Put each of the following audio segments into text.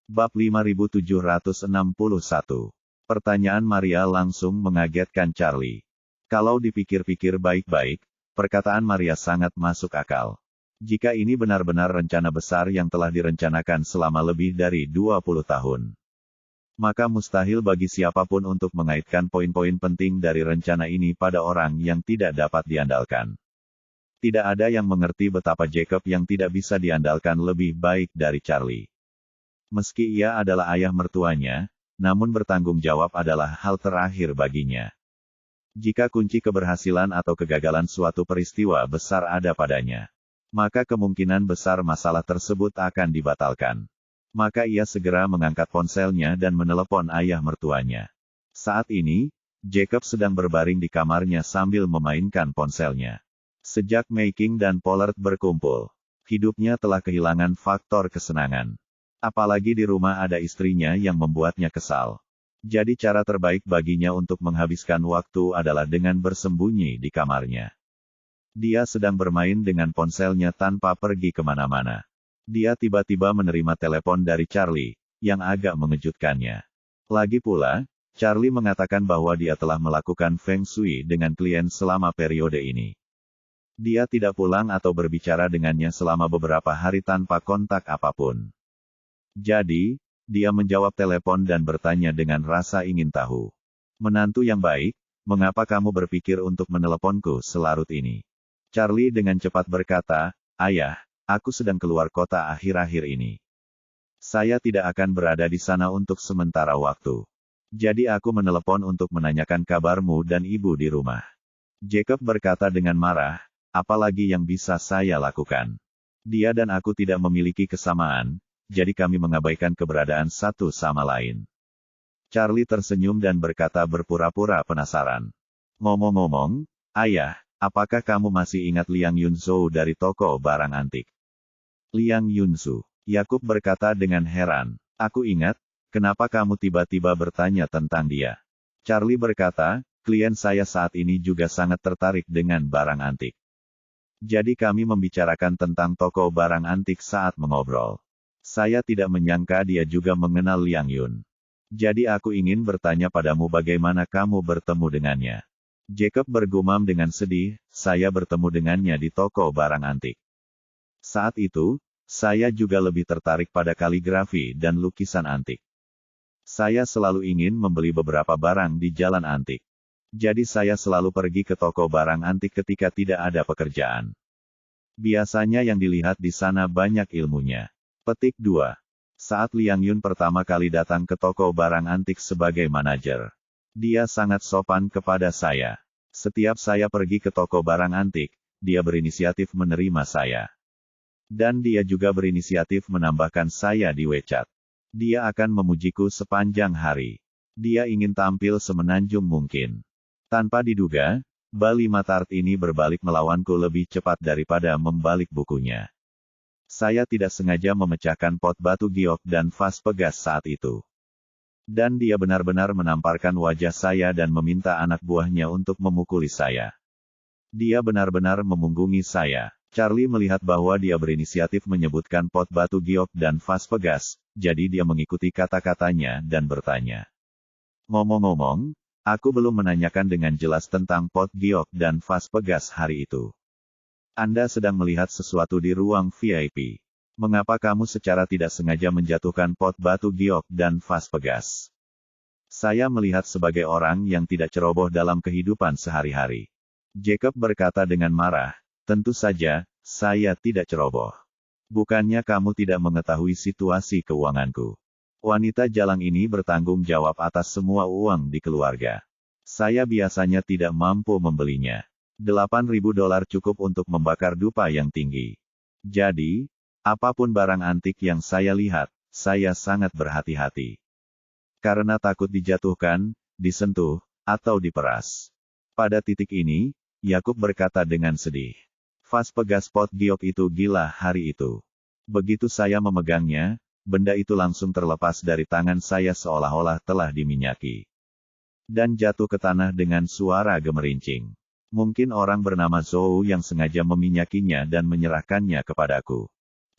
Bab 5761. Pertanyaan Maria langsung mengagetkan Charlie. Kalau dipikir-pikir baik-baik, perkataan Maria sangat masuk akal. Jika ini benar-benar rencana besar yang telah direncanakan selama lebih dari 20 tahun, maka mustahil bagi siapapun untuk mengaitkan poin-poin penting dari rencana ini pada orang yang tidak dapat diandalkan. Tidak ada yang mengerti betapa Jacob yang tidak bisa diandalkan lebih baik dari Charlie. Meski ia adalah ayah mertuanya, namun bertanggung jawab adalah hal terakhir baginya. Jika kunci keberhasilan atau kegagalan suatu peristiwa besar ada padanya, maka kemungkinan besar masalah tersebut akan dibatalkan. Maka ia segera mengangkat ponselnya dan menelepon ayah mertuanya. Saat ini, Jacob sedang berbaring di kamarnya sambil memainkan ponselnya. Sejak Making dan Pollard berkumpul, hidupnya telah kehilangan faktor kesenangan. Apalagi di rumah ada istrinya yang membuatnya kesal. Jadi cara terbaik baginya untuk menghabiskan waktu adalah dengan bersembunyi di kamarnya. Dia sedang bermain dengan ponselnya tanpa pergi kemana-mana. Dia tiba-tiba menerima telepon dari Charlie, yang agak mengejutkannya. Lagi pula, Charlie mengatakan bahwa dia telah melakukan Feng Shui dengan klien selama periode ini. Dia tidak pulang atau berbicara dengannya selama beberapa hari tanpa kontak apapun. Jadi, dia menjawab telepon dan bertanya dengan rasa ingin tahu. "Menantu yang baik, mengapa kamu berpikir untuk meneleponku selarut ini?" Charlie dengan cepat berkata, "Ayah, aku sedang keluar kota akhir-akhir ini. Saya tidak akan berada di sana untuk sementara waktu. Jadi aku menelepon untuk menanyakan kabarmu dan ibu di rumah." Jacob berkata dengan marah, "Apalagi yang bisa saya lakukan? Dia dan aku tidak memiliki kesamaan, jadi kami mengabaikan keberadaan satu sama lain." Charlie tersenyum dan berkata berpura-pura penasaran. "Ngomong-ngomong, ayah, apakah kamu masih ingat Liang Yunzhou dari toko barang antik?" "Liang Yunzhou?" Yakub berkata dengan heran. "Aku ingat, kenapa kamu tiba-tiba bertanya tentang dia?" Charlie berkata, "Klien saya saat ini juga sangat tertarik dengan barang antik. Jadi kami membicarakan tentang toko barang antik saat mengobrol. Saya tidak menyangka dia juga mengenal Liang Yun. Jadi aku ingin bertanya padamu bagaimana kamu bertemu dengannya." Jacob bergumam dengan sedih, "Saya bertemu dengannya di toko barang antik. Saat itu, saya juga lebih tertarik pada kaligrafi dan lukisan antik. Saya selalu ingin membeli beberapa barang di jalan antik. Jadi saya selalu pergi ke toko barang antik ketika tidak ada pekerjaan. Biasanya yang dilihat di sana banyak ilmunya." Petik 2. Saat Liang Yun pertama kali datang ke toko barang antik sebagai manajer, dia sangat sopan kepada saya. Setiap saya pergi ke toko barang antik, dia berinisiatif menerima saya. Dan dia juga berinisiatif menambahkan saya di WeChat. Dia akan memujiku sepanjang hari. Dia ingin tampil semenanjung mungkin. Tanpa diduga, Bali Matart ini berbalik melawanku lebih cepat daripada membalik bukunya. Saya tidak sengaja memecahkan pot batu giok dan vas pegas saat itu. Dan dia benar-benar menamparkan wajah saya dan meminta anak buahnya untuk memukuli saya. Dia benar-benar memunggungi saya. Charlie melihat bahwa dia berinisiatif menyebutkan pot batu giok dan vas pegas, jadi dia mengikuti kata-katanya dan bertanya. "Ngomong-ngomong, aku belum menanyakan dengan jelas tentang pot giok dan vas pegas hari itu. Anda sedang melihat sesuatu di ruang VIP. Mengapa kamu secara tidak sengaja menjatuhkan pot batu giok dan vas pegas?" "Saya melihat sebagai orang yang tidak ceroboh dalam kehidupan sehari-hari." Jacob berkata dengan marah, "Tentu saja, saya tidak ceroboh. Bukannya kamu tidak mengetahui situasi keuanganku. Wanita jalang ini bertanggung jawab atas semua uang di keluarga. Saya biasanya tidak mampu membelinya. $8.000 cukup untuk membakar dupa yang tinggi. Jadi, apapun barang antik yang saya lihat, saya sangat berhati-hati. Karena takut dijatuhkan, disentuh, atau diperas." Pada titik ini, Yakub berkata dengan sedih. "Vas pegas pot giok itu gila hari itu. Begitu saya memegangnya, benda itu langsung terlepas dari tangan saya seolah-olah telah diminyaki. Dan jatuh ke tanah dengan suara gemerincing. Mungkin orang bernama Zhou yang sengaja meminyakinya dan menyerahkannya kepadaku."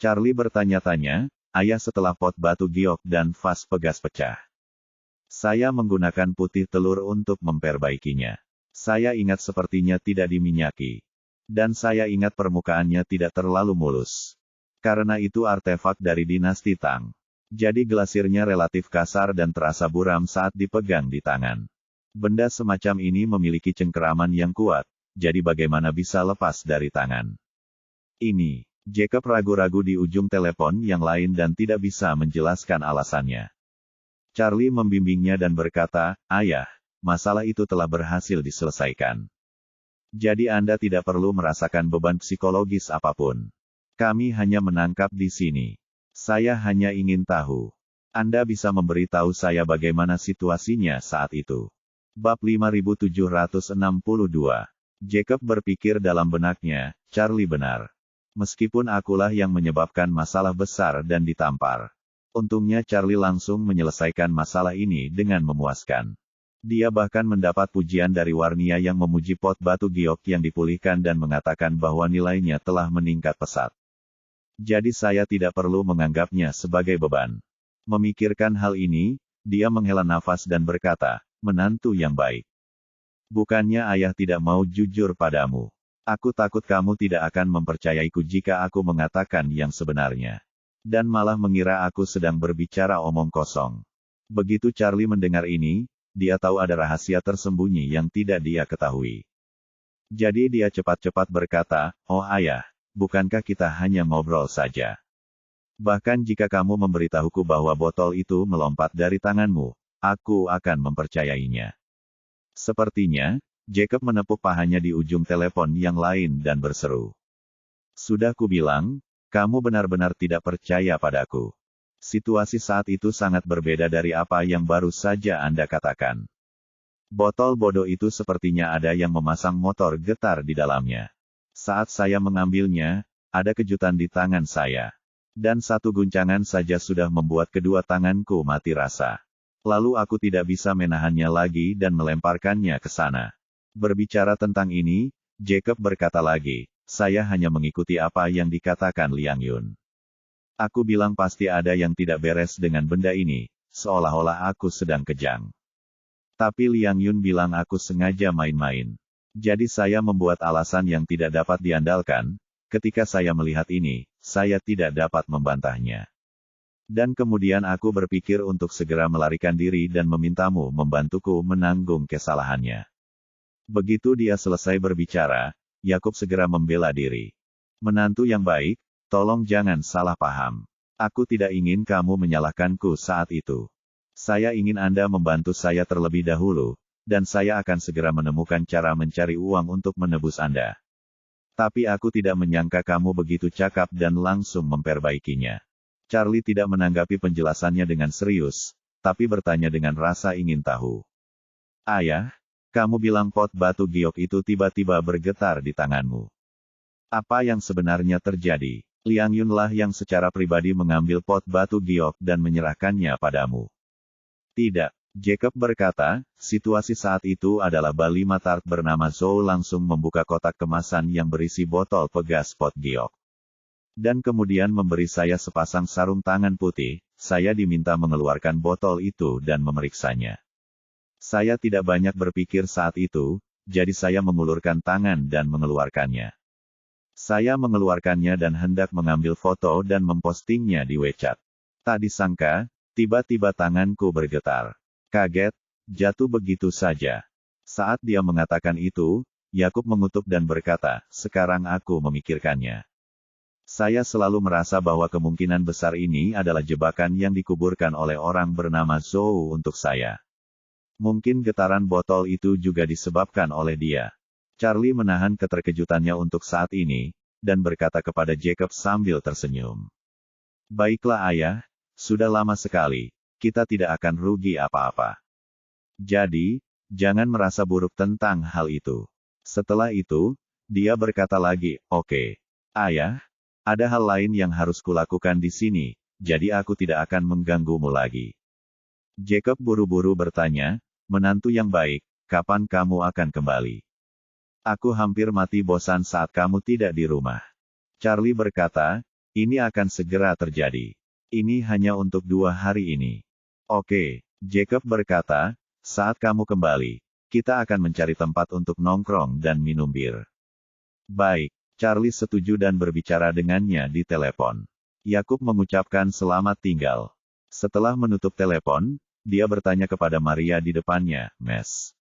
Charlie bertanya-tanya, ayah setelah pot batu giok dan vas pegas pecah. Saya menggunakan putih telur untuk memperbaikinya. Saya ingat sepertinya tidak diminyaki. Dan saya ingat permukaannya tidak terlalu mulus. Karena itu artefak dari dinasti Tang. Jadi glasirnya relatif kasar dan terasa buram saat dipegang di tangan. Benda semacam ini memiliki cengkeraman yang kuat, jadi bagaimana bisa lepas dari tangan? Ini, Jacob ragu-ragu di ujung telepon yang lain dan tidak bisa menjelaskan alasannya. Charlie membimbingnya dan berkata, "Ayah, masalah itu telah berhasil diselesaikan. Jadi Anda tidak perlu merasakan beban psikologis apapun. Kami hanya menangkap di sini. Saya hanya ingin tahu. Anda bisa memberitahu saya bagaimana situasinya saat itu." Bab 5762. Jacob berpikir dalam benaknya, Charlie benar. Meskipun akulah yang menyebabkan masalah besar dan ditampar. Untungnya Charlie langsung menyelesaikan masalah ini dengan memuaskan. Dia bahkan mendapat pujian dari Warnia yang memuji pot batu giok yang dipulihkan dan mengatakan bahwa nilainya telah meningkat pesat. Jadi saya tidak perlu menganggapnya sebagai beban. Memikirkan hal ini, dia menghela nafas dan berkata, "Menantu yang baik. Bukannya ayah tidak mau jujur padamu. Aku takut kamu tidak akan mempercayaiku jika aku mengatakan yang sebenarnya. Dan malah mengira aku sedang berbicara omong kosong." Begitu Charlie mendengar ini, dia tahu ada rahasia tersembunyi yang tidak dia ketahui. Jadi dia cepat-cepat berkata, "Oh ayah, bukankah kita hanya ngobrol saja? Bahkan jika kamu memberitahuku bahwa botol itu melompat dari tanganmu, aku akan mempercayainya." Sepertinya, Jacob menepuk pahanya di ujung telepon yang lain dan berseru. "Sudah kubilang, kamu benar-benar tidak percaya padaku. Situasi saat itu sangat berbeda dari apa yang baru saja Anda katakan. Botol bodoh itu sepertinya ada yang memasang motor getar di dalamnya. Saat saya mengambilnya, ada kejutan di tangan saya. Dan satu guncangan saja sudah membuat kedua tanganku mati rasa. Lalu aku tidak bisa menahannya lagi dan melemparkannya ke sana." Berbicara tentang ini, Jacob berkata lagi, "Saya hanya mengikuti apa yang dikatakan Liang Yun. Aku bilang pasti ada yang tidak beres dengan benda ini, seolah-olah aku sedang kejang. Tapi Liang Yun bilang aku sengaja main-main. Jadi saya membuat alasan yang tidak dapat diandalkan. Ketika saya melihat ini, saya tidak dapat membantahnya. Dan kemudian aku berpikir untuk segera melarikan diri dan memintamu membantuku menanggung kesalahannya." Begitu dia selesai berbicara, Yakub segera membela diri. "Menantu yang baik, tolong jangan salah paham. Aku tidak ingin kamu menyalahkanku saat itu. Saya ingin Anda membantu saya terlebih dahulu, dan saya akan segera menemukan cara mencari uang untuk menebus Anda. Tapi aku tidak menyangka kamu begitu cakap dan langsung memperbaikinya." Charlie tidak menanggapi penjelasannya dengan serius, tapi bertanya dengan rasa ingin tahu. "Ayah, kamu bilang pot batu giok itu tiba-tiba bergetar di tanganmu. Apa yang sebenarnya terjadi?" Liang Yunlah yang secara pribadi mengambil pot batu giok dan menyerahkannya padamu. "Tidak," Jacob berkata, "situasi saat itu adalah Bali Matart bernama Zhou langsung membuka kotak kemasan yang berisi botol pegas pot giok. Dan kemudian memberi saya sepasang sarung tangan putih. Saya diminta mengeluarkan botol itu dan memeriksanya. Saya tidak banyak berpikir saat itu, jadi saya mengulurkan tangan dan mengeluarkannya. Saya mengeluarkannya dan hendak mengambil foto dan mempostingnya di WeChat. Tak disangka, tiba-tiba tanganku bergetar. Kaget, jatuh begitu saja." Saat dia mengatakan itu, Yakub mengutuk dan berkata, "Sekarang aku memikirkannya. Saya selalu merasa bahwa kemungkinan besar ini adalah jebakan yang dikuburkan oleh orang bernama Zhou untuk saya. Mungkin getaran botol itu juga disebabkan oleh dia." Charlie menahan keterkejutannya untuk saat ini, dan berkata kepada Jacob sambil tersenyum. "Baiklah ayah, sudah lama sekali, kita tidak akan rugi apa-apa. Jadi, jangan merasa buruk tentang hal itu." Setelah itu, dia berkata lagi, "Oke, ayah, ada hal lain yang harus kulakukan di sini, jadi aku tidak akan mengganggumu lagi." Jacob buru-buru bertanya, "Menantu yang baik, kapan kamu akan kembali? Aku hampir mati bosan saat kamu tidak di rumah." Charlie berkata, "Ini akan segera terjadi. Ini hanya untuk 2 hari ini. Oke, Jacob berkata, saat kamu kembali, kita akan mencari tempat untuk nongkrong dan minum bir. Baik, Charlie setuju dan berbicara dengannya di telepon. Yakub mengucapkan selamat tinggal. Setelah menutup telepon, dia bertanya kepada Maria di depannya, Mes.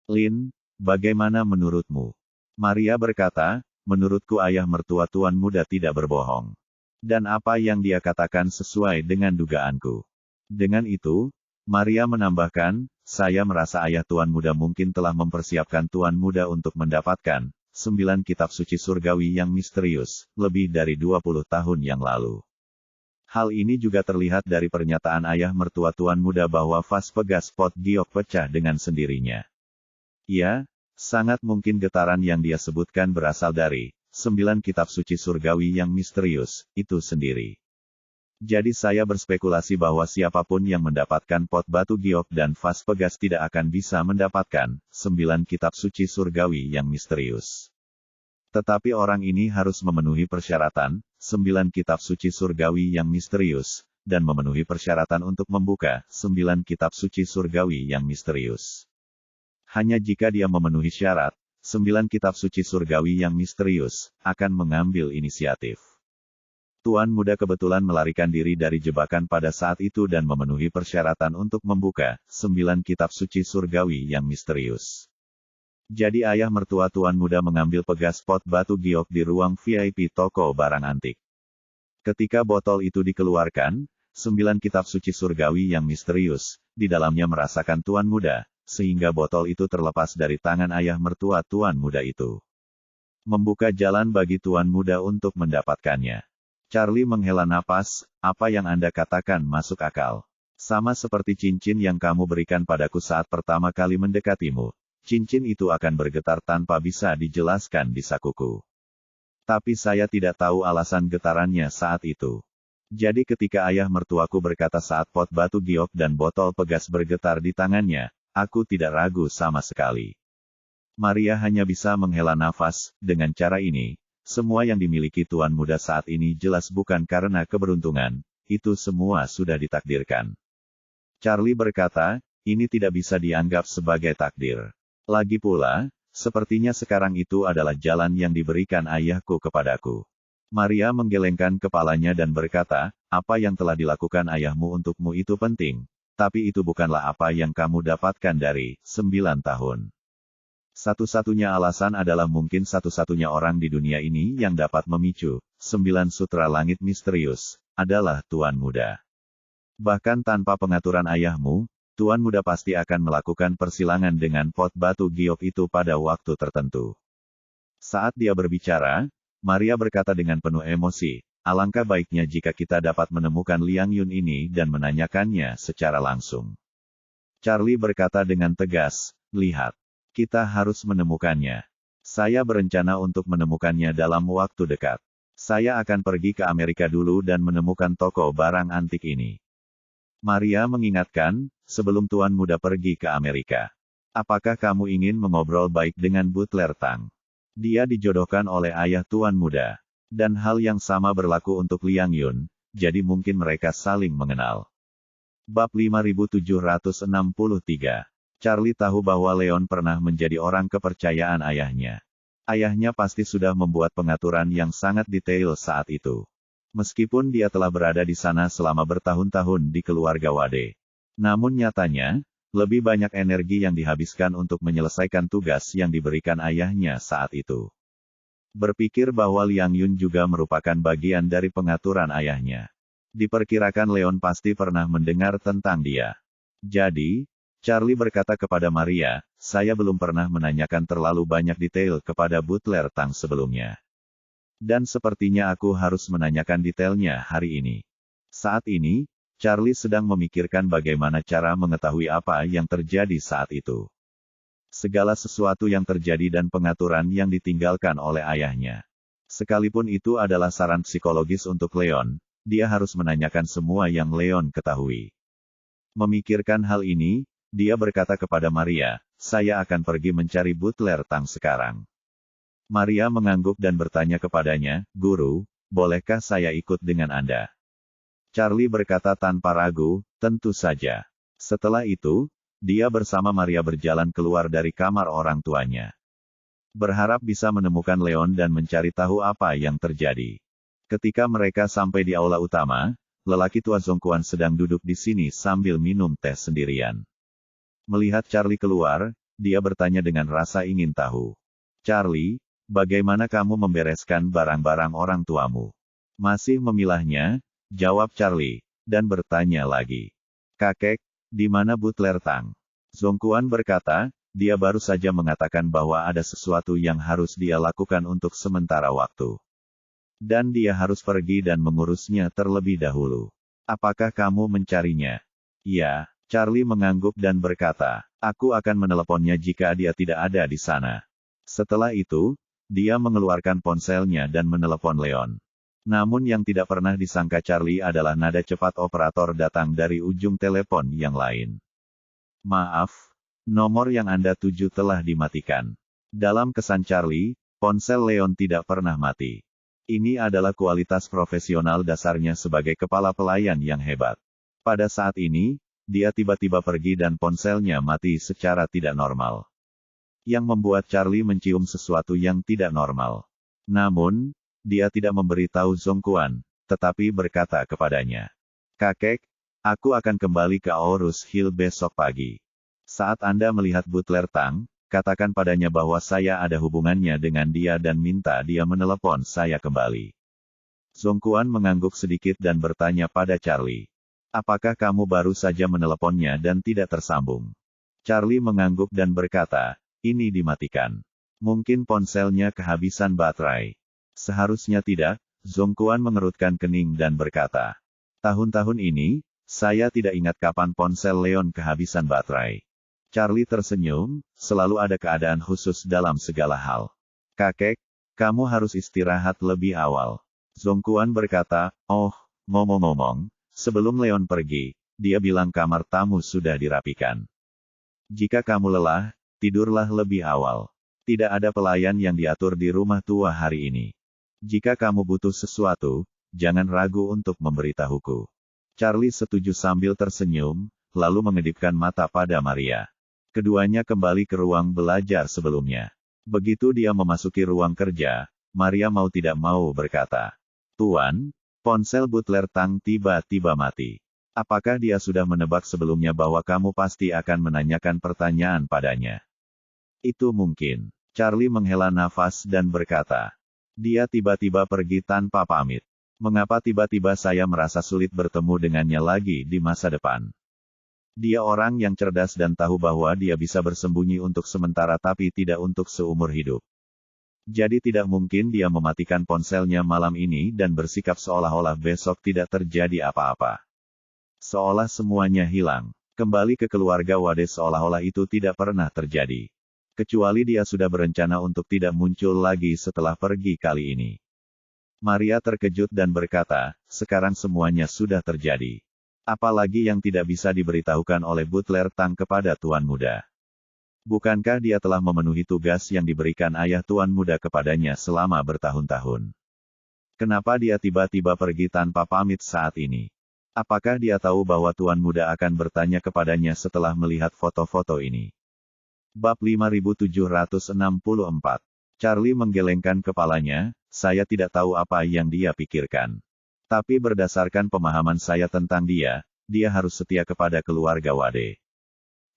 Lin, bagaimana menurutmu? Maria berkata, menurutku ayah mertua tuan muda tidak berbohong. Dan apa yang dia katakan sesuai dengan dugaanku. Dengan itu, Maria menambahkan, saya merasa ayah tuan muda mungkin telah mempersiapkan tuan muda untuk mendapatkan 9 kitab suci surgawi yang misterius, lebih dari 20 tahun yang lalu. Hal ini juga terlihat dari pernyataan ayah mertua tuan muda bahwa vas pegas pot giok pecah dengan sendirinya. Ya, sangat mungkin getaran yang dia sebutkan berasal dari 9 kitab suci surgawi yang misterius, itu sendiri. Jadi saya berspekulasi bahwa siapapun yang mendapatkan pot batu giok dan vas pegas tidak akan bisa mendapatkan 9 kitab suci surgawi yang misterius. Tetapi orang ini harus memenuhi persyaratan 9 kitab suci surgawi yang misterius, dan memenuhi persyaratan untuk membuka 9 kitab suci surgawi yang misterius. Hanya jika dia memenuhi syarat, 9 kitab suci surgawi yang misterius, akan mengambil inisiatif. Tuan muda kebetulan melarikan diri dari jebakan pada saat itu dan memenuhi persyaratan untuk membuka 9 kitab suci surgawi yang misterius. Jadi ayah mertua tuan muda mengambil pegas pot batu giok di ruang VIP toko barang antik. Ketika botol itu dikeluarkan, 9 kitab suci surgawi yang misterius, di dalamnya merasakan tuan muda, sehingga botol itu terlepas dari tangan ayah mertua tuan muda itu. Membuka jalan bagi tuan muda untuk mendapatkannya. Charlie menghela napas, apa yang Anda katakan masuk akal. Sama seperti cincin yang kamu berikan padaku saat pertama kali mendekatimu. Cincin itu akan bergetar tanpa bisa dijelaskan di sakuku. Tapi saya tidak tahu alasan getarannya saat itu. Jadi ketika ayah mertuaku berkata saat pot batu giok dan botol pegas bergetar di tangannya, aku tidak ragu sama sekali. Maria hanya bisa menghela nafas, dengan cara ini, semua yang dimiliki tuan muda saat ini jelas bukan karena keberuntungan, itu semua sudah ditakdirkan. Charlie berkata, ini tidak bisa dianggap sebagai takdir. Lagi pula, sepertinya sekarang itu adalah jalan yang diberikan ayahku kepadaku. Maria menggelengkan kepalanya dan berkata, apa yang telah dilakukan ayahmu untukmu itu penting, tapi itu bukanlah apa yang kamu dapatkan dari 9 tahun. Satu-satunya alasan adalah mungkin satu-satunya orang di dunia ini yang dapat memicu 9 sutra langit misterius, adalah Tuan Muda. Bahkan tanpa pengaturan ayahmu, Tuan Muda pasti akan melakukan persilangan dengan pot batu giok itu pada waktu tertentu. Saat dia berbicara, Maria berkata dengan penuh emosi, alangkah baiknya jika kita dapat menemukan Liang Yun ini dan menanyakannya secara langsung. Charlie berkata dengan tegas, lihat. Kita harus menemukannya. Saya berencana untuk menemukannya dalam waktu dekat. Saya akan pergi ke Amerika dulu dan menemukan toko barang antik ini. Maria mengingatkan, sebelum Tuan Muda pergi ke Amerika. Apakah kamu ingin mengobrol baik dengan Butler Tang? Dia dijodohkan oleh ayah Tuan Muda. Dan hal yang sama berlaku untuk Liang Yun, jadi mungkin mereka saling mengenal. Bab 5763. Charlie tahu bahwa Leon pernah menjadi orang kepercayaan ayahnya. Ayahnya pasti sudah membuat pengaturan yang sangat detail saat itu. Meskipun dia telah berada di sana selama bertahun-tahun di keluarga Wade. Namun nyatanya, lebih banyak energi yang dihabiskan untuk menyelesaikan tugas yang diberikan ayahnya saat itu. Berpikir bahwa Liang Yun juga merupakan bagian dari pengaturan ayahnya. Diperkirakan Leon pasti pernah mendengar tentang dia. Jadi, Charlie berkata kepada Maria, saya belum pernah menanyakan terlalu banyak detail kepada Butler Tang sebelumnya. Dan sepertinya aku harus menanyakan detailnya hari ini. Saat ini, Charlie sedang memikirkan bagaimana cara mengetahui apa yang terjadi saat itu. Segala sesuatu yang terjadi dan pengaturan yang ditinggalkan oleh ayahnya. Sekalipun itu adalah saran psikologis untuk Leon, dia harus menanyakan semua yang Leon ketahui. Memikirkan hal ini, dia berkata kepada Maria, saya akan pergi mencari Butler Tang sekarang. Maria mengangguk dan bertanya kepadanya, Guru, bolehkah saya ikut dengan Anda? Charlie berkata tanpa ragu, tentu saja. Setelah itu, dia bersama Maria berjalan keluar dari kamar orang tuanya. Berharap bisa menemukan Leon dan mencari tahu apa yang terjadi. Ketika mereka sampai di aula utama, lelaki tua Zhongquan sedang duduk di sini sambil minum teh sendirian. Melihat Charlie keluar, dia bertanya dengan rasa ingin tahu. Charlie, bagaimana kamu membereskan barang-barang orang tuamu? Masih memilahnya, jawab Charlie, dan bertanya lagi. Kakek, di mana Butler Tang? Zhongquan berkata, dia baru saja mengatakan bahwa ada sesuatu yang harus dia lakukan untuk sementara waktu. Dan dia harus pergi dan mengurusnya terlebih dahulu. Apakah kamu mencarinya? Ya, Charlie mengangguk dan berkata, aku akan meneleponnya jika dia tidak ada di sana. Setelah itu, dia mengeluarkan ponselnya dan menelepon Leon. Namun yang tidak pernah disangka Charlie adalah nada cepat operator datang dari ujung telepon yang lain. Maaf, nomor yang Anda tuju telah dimatikan. Dalam kesan Charlie, ponsel Leon tidak pernah mati. Ini adalah kualitas profesional dasarnya sebagai kepala pelayan yang hebat. Pada saat ini, dia tiba-tiba pergi dan ponselnya mati secara tidak normal. Yang membuat Charlie mencium sesuatu yang tidak normal. Namun, dia tidak memberitahu Zhongquan, tetapi berkata kepadanya. Kakek, aku akan kembali ke Aorus Hill besok pagi. Saat Anda melihat Butler Tang, katakan padanya bahwa saya ada hubungannya dengan dia dan minta dia menelepon saya kembali. Zhongquan mengangguk sedikit dan bertanya pada Charlie. Apakah kamu baru saja meneleponnya dan tidak tersambung? Charlie mengangguk dan berkata, ini dimatikan. Mungkin ponselnya kehabisan baterai. Seharusnya tidak, Zhongquan mengerutkan kening dan berkata. Tahun-tahun ini, saya tidak ingat kapan ponsel Leon kehabisan baterai. Charlie tersenyum, selalu ada keadaan khusus dalam segala hal. Kakek, kamu harus istirahat lebih awal. Zhongquan berkata, oh, ngomong-ngomong, sebelum Leon pergi, dia bilang kamar tamu sudah dirapikan. Jika kamu lelah, tidurlah lebih awal. Tidak ada pelayan yang diatur di rumah tua hari ini. Jika kamu butuh sesuatu, jangan ragu untuk memberitahuku. Charlie setuju sambil tersenyum, lalu mengedipkan mata pada Maria. Keduanya kembali ke ruang belajar sebelumnya. Begitu dia memasuki ruang kerja, Maria mau tidak mau berkata, Tuan, ponsel Butler Tang tiba-tiba mati. Apakah dia sudah menebak sebelumnya bahwa kamu pasti akan menanyakan pertanyaan padanya? Itu mungkin. Charlie menghela nafas dan berkata, dia tiba-tiba pergi tanpa pamit. Mengapa tiba-tiba saya merasa sulit bertemu dengannya lagi di masa depan? Dia orang yang cerdas dan tahu bahwa dia bisa bersembunyi untuk sementara tapi tidak untuk seumur hidup. Jadi tidak mungkin dia mematikan ponselnya malam ini dan bersikap seolah-olah besok tidak terjadi apa-apa. Seolah semuanya hilang. Kembali ke keluarga Wade seolah-olah itu tidak pernah terjadi. Kecuali dia sudah berencana untuk tidak muncul lagi setelah pergi kali ini. Maria terkejut dan berkata, sekarang semuanya sudah terjadi. Apalagi yang tidak bisa diberitahukan oleh Butler Tang kepada Tuan Muda. Bukankah dia telah memenuhi tugas yang diberikan ayah Tuan Muda kepadanya selama bertahun-tahun? Kenapa dia tiba-tiba pergi tanpa pamit saat ini? Apakah dia tahu bahwa Tuan Muda akan bertanya kepadanya setelah melihat foto-foto ini? Bab 5764. Charlie menggelengkan kepalanya, saya tidak tahu apa yang dia pikirkan. Tapi berdasarkan pemahaman saya tentang dia harus setia kepada keluarga Wade.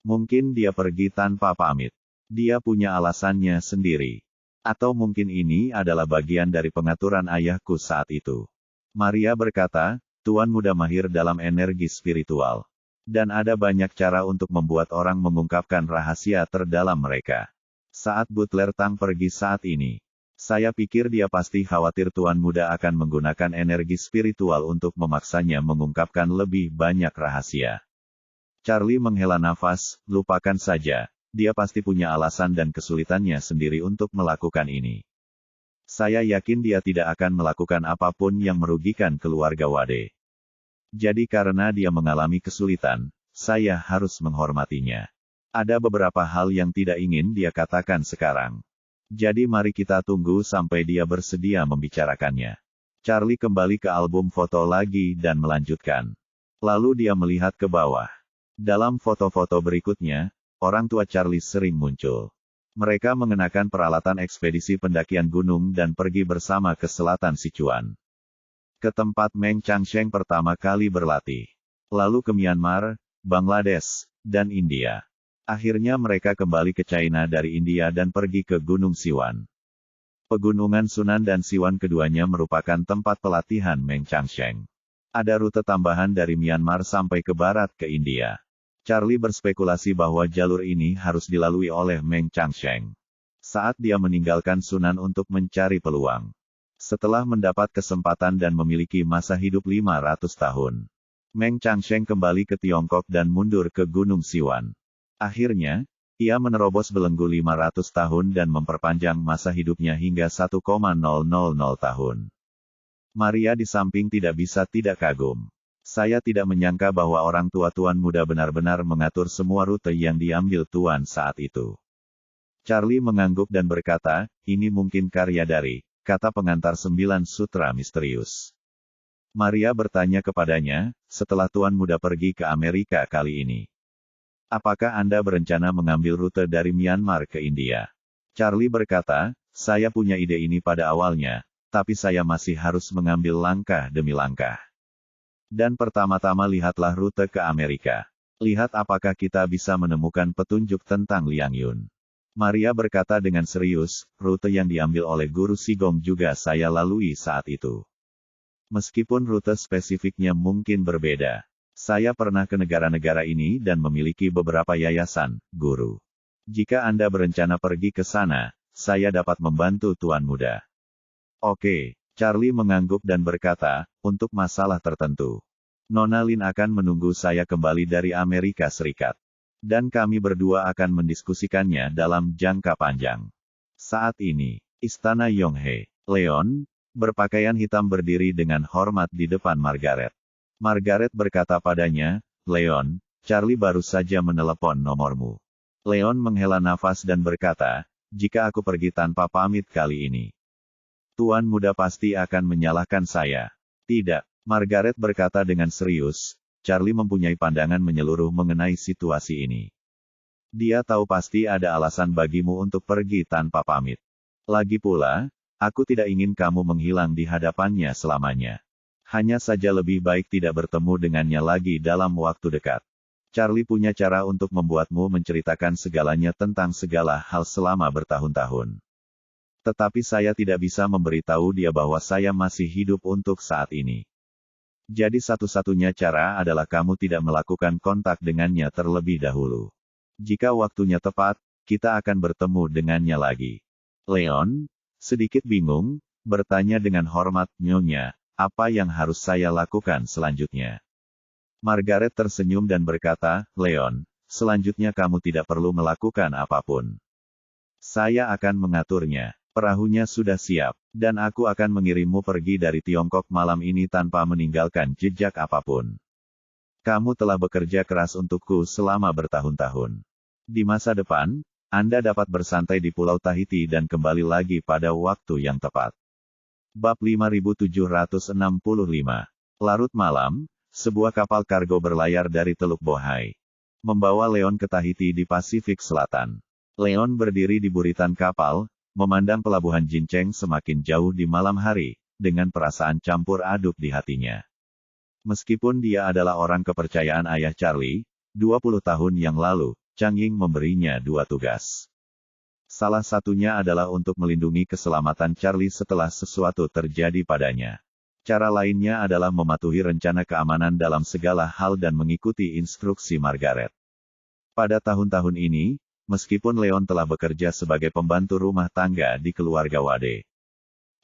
Mungkin dia pergi tanpa pamit. Dia punya alasannya sendiri. Atau mungkin ini adalah bagian dari pengaturan ayahku saat itu. Maria berkata, Tuan Muda mahir dalam energi spiritual. Dan ada banyak cara untuk membuat orang mengungkapkan rahasia terdalam mereka. Saat Butler Tang pergi saat ini, saya pikir dia pasti khawatir Tuan Muda akan menggunakan energi spiritual untuk memaksanya mengungkapkan lebih banyak rahasia. Charlie menghela nafas, lupakan saja, dia pasti punya alasan dan kesulitannya sendiri untuk melakukan ini. Saya yakin dia tidak akan melakukan apapun yang merugikan keluarga Wade. Jadi karena dia mengalami kesulitan, saya harus menghormatinya. Ada beberapa hal yang tidak ingin dia katakan sekarang. Jadi mari kita tunggu sampai dia bersedia membicarakannya. Charlie kembali ke album foto lagi dan melanjutkan. Lalu dia melihat ke bawah. Dalam foto-foto berikutnya, orang tua Charlie sering muncul. Mereka mengenakan peralatan ekspedisi pendakian gunung dan pergi bersama ke selatan Sichuan. Ke tempat Meng Changsheng pertama kali berlatih. Lalu ke Myanmar, Bangladesh, dan India. Akhirnya mereka kembali ke China dari India dan pergi ke Gunung Siwan. Pegunungan Sunan dan Siwan keduanya merupakan tempat pelatihan Meng Changsheng. Ada rute tambahan dari Myanmar sampai ke barat ke India. Charlie berspekulasi bahwa jalur ini harus dilalui oleh Meng Changsheng. Saat dia meninggalkan Sunan untuk mencari peluang. Setelah mendapat kesempatan dan memiliki masa hidup 500 tahun. Meng Changsheng kembali ke Tiongkok dan mundur ke Gunung Siwan. Akhirnya, ia menerobos belenggu 500 tahun dan memperpanjang masa hidupnya hingga 1,000 tahun. Maria di samping tidak bisa tidak kagum. Saya tidak menyangka bahwa orang tua Tuan Muda benar-benar mengatur semua rute yang diambil Tuan saat itu. Charlie mengangguk dan berkata, ini mungkin karya dari, kata pengantar 9 sutra misterius. Maria bertanya kepadanya, setelah Tuan Muda pergi ke Amerika kali ini. Apakah Anda berencana mengambil rute dari Myanmar ke India? Charlie berkata, saya punya ide ini pada awalnya, tapi saya masih harus mengambil langkah demi langkah. Dan pertama-tama lihatlah rute ke Amerika. Lihat apakah kita bisa menemukan petunjuk tentang Liang Yun. Maria berkata dengan serius, rute yang diambil oleh Guru Sigong juga saya lalui saat itu. Meskipun rute spesifiknya mungkin berbeda. Saya pernah ke negara-negara ini dan memiliki beberapa yayasan, Guru. Jika Anda berencana pergi ke sana, saya dapat membantu Tuan Muda. Oke, Charlie mengangguk dan berkata, untuk masalah tertentu. Nona Lin akan menunggu saya kembali dari Amerika Serikat. Dan kami berdua akan mendiskusikannya dalam jangka panjang. Saat ini, Istana Yonghe, Leon, berpakaian hitam berdiri dengan hormat di depan Margaret. Margaret berkata padanya, Leon, Charlie baru saja menelepon nomormu. Leon menghela nafas dan berkata, jika aku pergi tanpa pamit kali ini. Tuan Muda pasti akan menyalahkan saya. Tidak, Margaret berkata dengan serius, Charlie mempunyai pandangan menyeluruh mengenai situasi ini. Dia tahu pasti ada alasan bagimu untuk pergi tanpa pamit. Lagi pula, aku tidak ingin kamu menghilang di hadapannya selamanya. Hanya saja lebih baik tidak bertemu dengannya lagi dalam waktu dekat. Charlie punya cara untuk membuatmu menceritakan segalanya tentang segala hal selama bertahun-tahun. Tetapi saya tidak bisa memberitahu dia bahwa saya masih hidup untuk saat ini. Jadi satu-satunya cara adalah kamu tidak melakukan kontak dengannya terlebih dahulu. Jika waktunya tepat, kita akan bertemu dengannya lagi. Leon, sedikit bingung, bertanya dengan hormat, Nyonya. Apa yang harus saya lakukan selanjutnya? Margaret tersenyum dan berkata, Leon, selanjutnya kamu tidak perlu melakukan apapun. Saya akan mengaturnya. Perahunya sudah siap, dan aku akan mengirimmu pergi dari Tiongkok malam ini tanpa meninggalkan jejak apapun. Kamu telah bekerja keras untukku selama bertahun-tahun. Di masa depan, Anda dapat bersantai di Pulau Tahiti dan kembali lagi pada waktu yang tepat. Bab 5765. Larut malam, sebuah kapal kargo berlayar dari Teluk Bohai. Membawa Leon ke Tahiti di Pasifik Selatan. Leon berdiri di buritan kapal, memandang pelabuhan Jinceng semakin jauh di malam hari, dengan perasaan campur aduk di hatinya. Meskipun dia adalah orang kepercayaan ayah Charlie, 20 tahun yang lalu, Chang Ying memberinya 2 tugas. Salah satunya adalah untuk melindungi keselamatan Charlie setelah sesuatu terjadi padanya. Cara lainnya adalah mematuhi rencana keamanan dalam segala hal dan mengikuti instruksi Margaret. Pada tahun-tahun ini, meskipun Leon telah bekerja sebagai pembantu rumah tangga di keluarga Wade.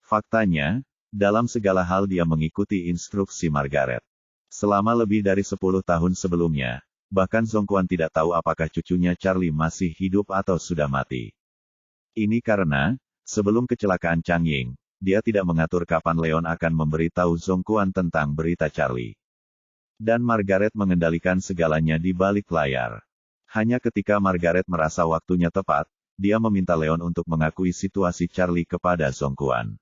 Faktanya, dalam segala hal dia mengikuti instruksi Margaret. Selama lebih dari 10 tahun sebelumnya, bahkan Zhongquan tidak tahu apakah cucunya Charlie masih hidup atau sudah mati. Ini karena, sebelum kecelakaan Chang Ying, dia tidak mengatur kapan Leon akan memberitahu Zhongquan tentang berita Charlie. Dan Margaret mengendalikan segalanya di balik layar. Hanya ketika Margaret merasa waktunya tepat, dia meminta Leon untuk mengakui situasi Charlie kepada Zhongquan.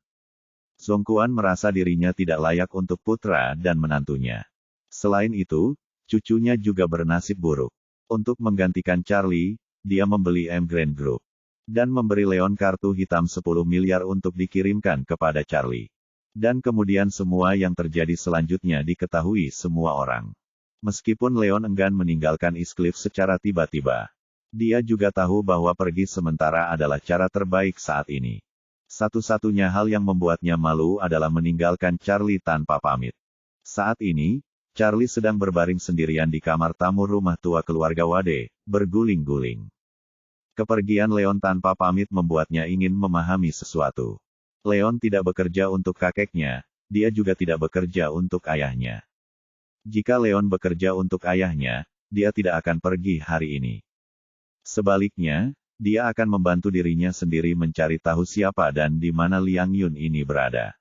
Zhongquan merasa dirinya tidak layak untuk putra dan menantunya. Selain itu, cucunya juga bernasib buruk. Untuk menggantikan Charlie, dia membeli M Grand Group. Dan memberi Leon kartu hitam 10 miliar untuk dikirimkan kepada Charlie. Dan kemudian semua yang terjadi selanjutnya diketahui semua orang. Meskipun Leon enggan meninggalkan Eastcliff secara tiba-tiba, dia juga tahu bahwa pergi sementara adalah cara terbaik saat ini. Satu-satunya hal yang membuatnya malu adalah meninggalkan Charlie tanpa pamit. Saat ini, Charlie sedang berbaring sendirian di kamar tamu rumah tua keluarga Wade, berguling-guling. Kepergian Leon tanpa pamit membuatnya ingin memahami sesuatu. Leon tidak bekerja untuk kakeknya, dia juga tidak bekerja untuk ayahnya. Jika Leon bekerja untuk ayahnya, dia tidak akan pergi hari ini. Sebaliknya, dia akan membantu dirinya sendiri mencari tahu siapa dan di mana Liang Yun ini berada.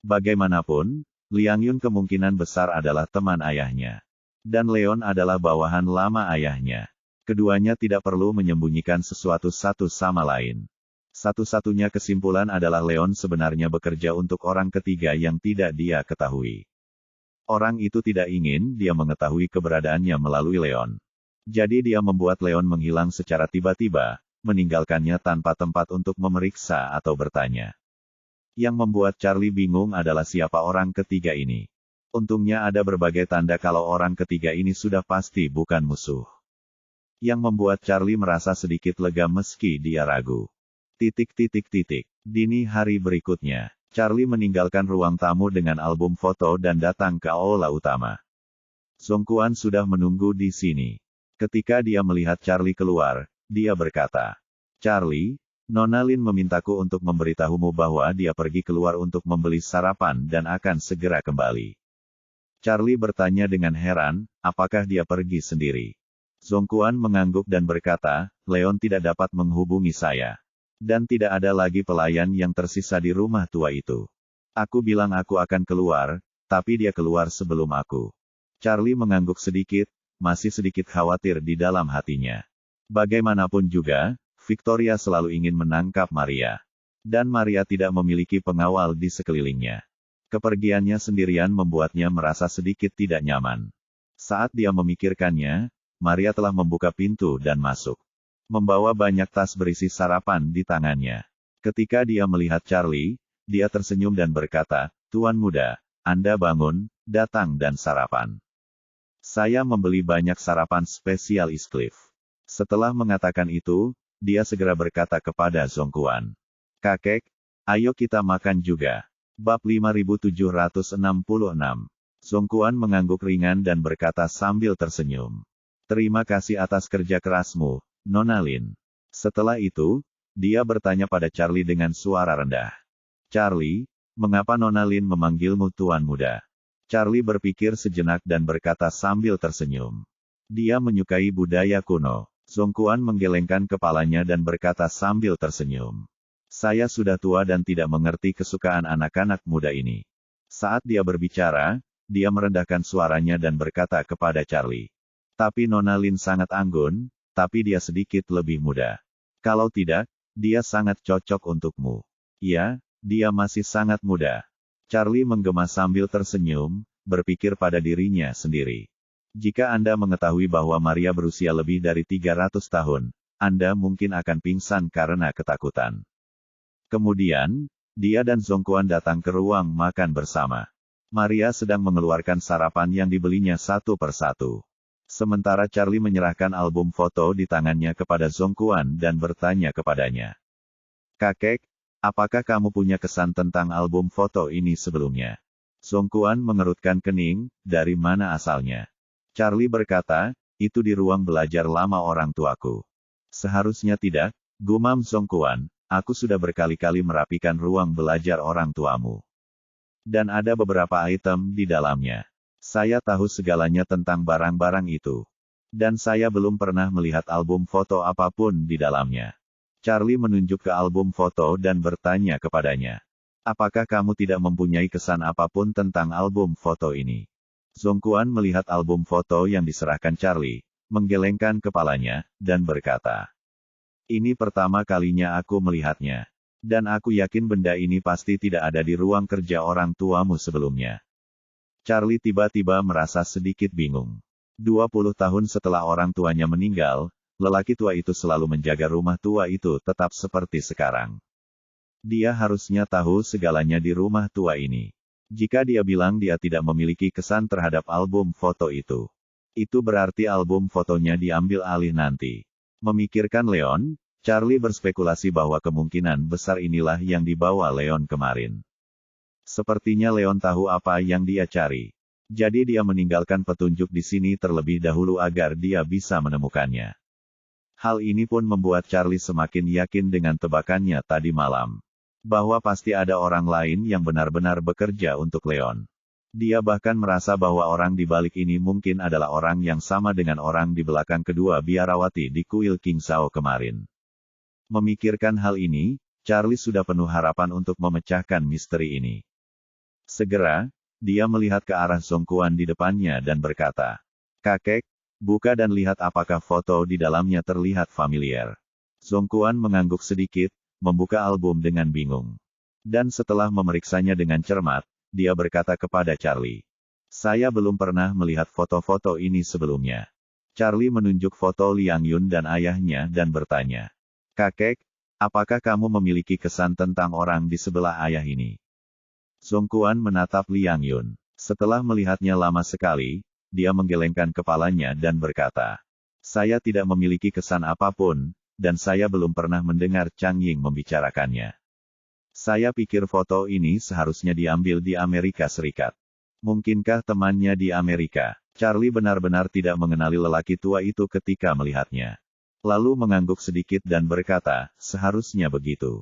Bagaimanapun, Liang Yun kemungkinan besar adalah teman ayahnya. Dan Leon adalah bawahan lama ayahnya. Keduanya tidak perlu menyembunyikan sesuatu satu sama lain. Satu-satunya kesimpulan adalah Leon sebenarnya bekerja untuk orang ketiga yang tidak dia ketahui. Orang itu tidak ingin dia mengetahui keberadaannya melalui Leon. Jadi dia membuat Leon menghilang secara tiba-tiba, meninggalkannya tanpa tempat untuk memeriksa atau bertanya. Yang membuat Charlie bingung adalah siapa orang ketiga ini. Untungnya ada berbagai tanda kalau orang ketiga ini sudah pasti bukan musuh. Yang membuat Charlie merasa sedikit lega meski dia ragu. Dini hari berikutnya, Charlie meninggalkan ruang tamu dengan album foto dan datang ke aula utama. Zhongquan sudah menunggu di sini. Ketika dia melihat Charlie keluar, dia berkata, "Charlie, Nona Lin memintaku untuk memberitahumu bahwa dia pergi keluar untuk membeli sarapan dan akan segera kembali." Charlie bertanya dengan heran, apakah dia pergi sendiri? Zhongquan mengangguk dan berkata, "Leon tidak dapat menghubungi saya. Dan tidak ada lagi pelayan yang tersisa di rumah tua itu. Aku bilang aku akan keluar, tapi dia keluar sebelum aku." Charlie mengangguk sedikit, masih sedikit khawatir di dalam hatinya. Bagaimanapun juga, Victoria selalu ingin menangkap Maria. Dan Maria tidak memiliki pengawal di sekelilingnya. Kepergiannya sendirian membuatnya merasa sedikit tidak nyaman. Saat dia memikirkannya, Maria telah membuka pintu dan masuk. Membawa banyak tas berisi sarapan di tangannya. Ketika dia melihat Charlie, dia tersenyum dan berkata, "Tuan muda, Anda bangun, datang dan sarapan. Saya membeli banyak sarapan spesial Eastcliff." Setelah mengatakan itu, dia segera berkata kepada Zhongquan, "Kakek, ayo kita makan juga." Bab 5766. Zhongquan mengangguk ringan dan berkata sambil tersenyum, "Terima kasih atas kerja kerasmu, Nona Lin." Setelah itu, dia bertanya pada Charlie dengan suara rendah. "Charlie, mengapa Nona Lin memanggilmu Tuan Muda?" Charlie berpikir sejenak dan berkata sambil tersenyum. Dia menyukai budaya kuno. Zhongquan menggelengkan kepalanya dan berkata sambil tersenyum, "Saya sudah tua dan tidak mengerti kesukaan anak-anak muda ini." Saat dia berbicara, dia merendahkan suaranya dan berkata kepada Charlie, "Tapi Nona Lin sangat anggun, tapi dia sedikit lebih muda. Kalau tidak, dia sangat cocok untukmu." "Ya, dia masih sangat muda." Charlie menggema sambil tersenyum, berpikir pada dirinya sendiri. Jika Anda mengetahui bahwa Maria berusia lebih dari 300 tahun, Anda mungkin akan pingsan karena ketakutan. Kemudian, dia dan Zhongquan datang ke ruang makan bersama. Maria sedang mengeluarkan sarapan yang dibelinya satu persatu. Sementara Charlie menyerahkan album foto di tangannya kepada Zhongquan dan bertanya kepadanya, "Kakek, apakah kamu punya kesan tentang album foto ini sebelumnya?" Zhongquan mengerutkan kening, "Dari mana asalnya?" Charlie berkata, "Itu di ruang belajar lama orang tuaku." "Seharusnya tidak," gumam Zhongquan, "aku sudah berkali-kali merapikan ruang belajar orang tuamu. Dan ada beberapa item di dalamnya. Saya tahu segalanya tentang barang-barang itu. Dan saya belum pernah melihat album foto apapun di dalamnya." Charlie menunjuk ke album foto dan bertanya kepadanya, "Apakah kamu tidak mempunyai kesan apapun tentang album foto ini?" Zhongquan melihat album foto yang diserahkan Charlie, menggelengkan kepalanya, dan berkata, "Ini pertama kalinya aku melihatnya. Dan aku yakin benda ini pasti tidak ada di ruang kerja orang tuamu sebelumnya. Charlie tiba-tiba merasa sedikit bingung. 20 tahun setelah orang tuanya meninggal, lelaki tua itu selalu menjaga rumah tua itu tetap seperti sekarang. Dia harusnya tahu segalanya di rumah tua ini. Jika dia bilang dia tidak memiliki kesan terhadap album foto itu berarti album fotonya diambil alih nanti. Memikirkan Leon, Charlie berspekulasi bahwa kemungkinan besar inilah yang dibawa Leon kemarin. Sepertinya Leon tahu apa yang dia cari. Jadi dia meninggalkan petunjuk di sini terlebih dahulu agar dia bisa menemukannya. Hal ini pun membuat Charlie semakin yakin dengan tebakannya tadi malam. Bahwa pasti ada orang lain yang benar-benar bekerja untuk Leon. Dia bahkan merasa bahwa orang di balik ini mungkin adalah orang yang sama dengan orang di belakang kedua biarawati di kuil King Sao kemarin. Memikirkan hal ini, Charlie sudah penuh harapan untuk memecahkan misteri ini. Segera, dia melihat ke arah Song Quan di depannya dan berkata, "Kakek, buka dan lihat apakah foto di dalamnya terlihat familiar." Song Quan mengangguk sedikit, membuka album dengan bingung. Dan setelah memeriksanya dengan cermat, dia berkata kepada Charlie, "Saya belum pernah melihat foto-foto ini sebelumnya." Charlie menunjuk foto Liang Yun dan ayahnya dan bertanya, "Kakek, apakah kamu memiliki kesan tentang orang di sebelah ayah ini?" Song Quan menatap Liang Yun. Setelah melihatnya lama sekali, dia menggelengkan kepalanya dan berkata, "Saya tidak memiliki kesan apapun, dan saya belum pernah mendengar Chang Ying membicarakannya. Saya pikir foto ini seharusnya diambil di Amerika Serikat. Mungkinkah temannya di Amerika?" Charlie benar-benar tidak mengenali lelaki tua itu ketika melihatnya. Lalu mengangguk sedikit dan berkata, "Seharusnya begitu."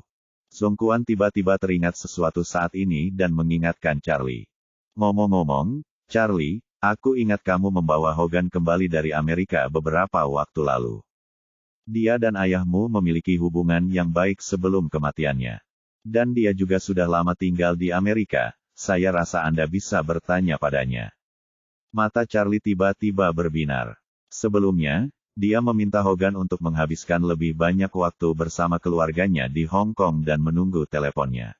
Song Quan tiba-tiba teringat sesuatu saat ini dan mengingatkan Charlie. "Ngomong-ngomong, Charlie, aku ingat kamu membawa Hogan kembali dari Amerika beberapa waktu lalu. Dia dan ayahmu memiliki hubungan yang baik sebelum kematiannya. Dan dia juga sudah lama tinggal di Amerika, saya rasa Anda bisa bertanya padanya." Mata Charlie tiba-tiba berbinar. Sebelumnya, dia meminta Hogan untuk menghabiskan lebih banyak waktu bersama keluarganya di Hong Kong dan menunggu teleponnya.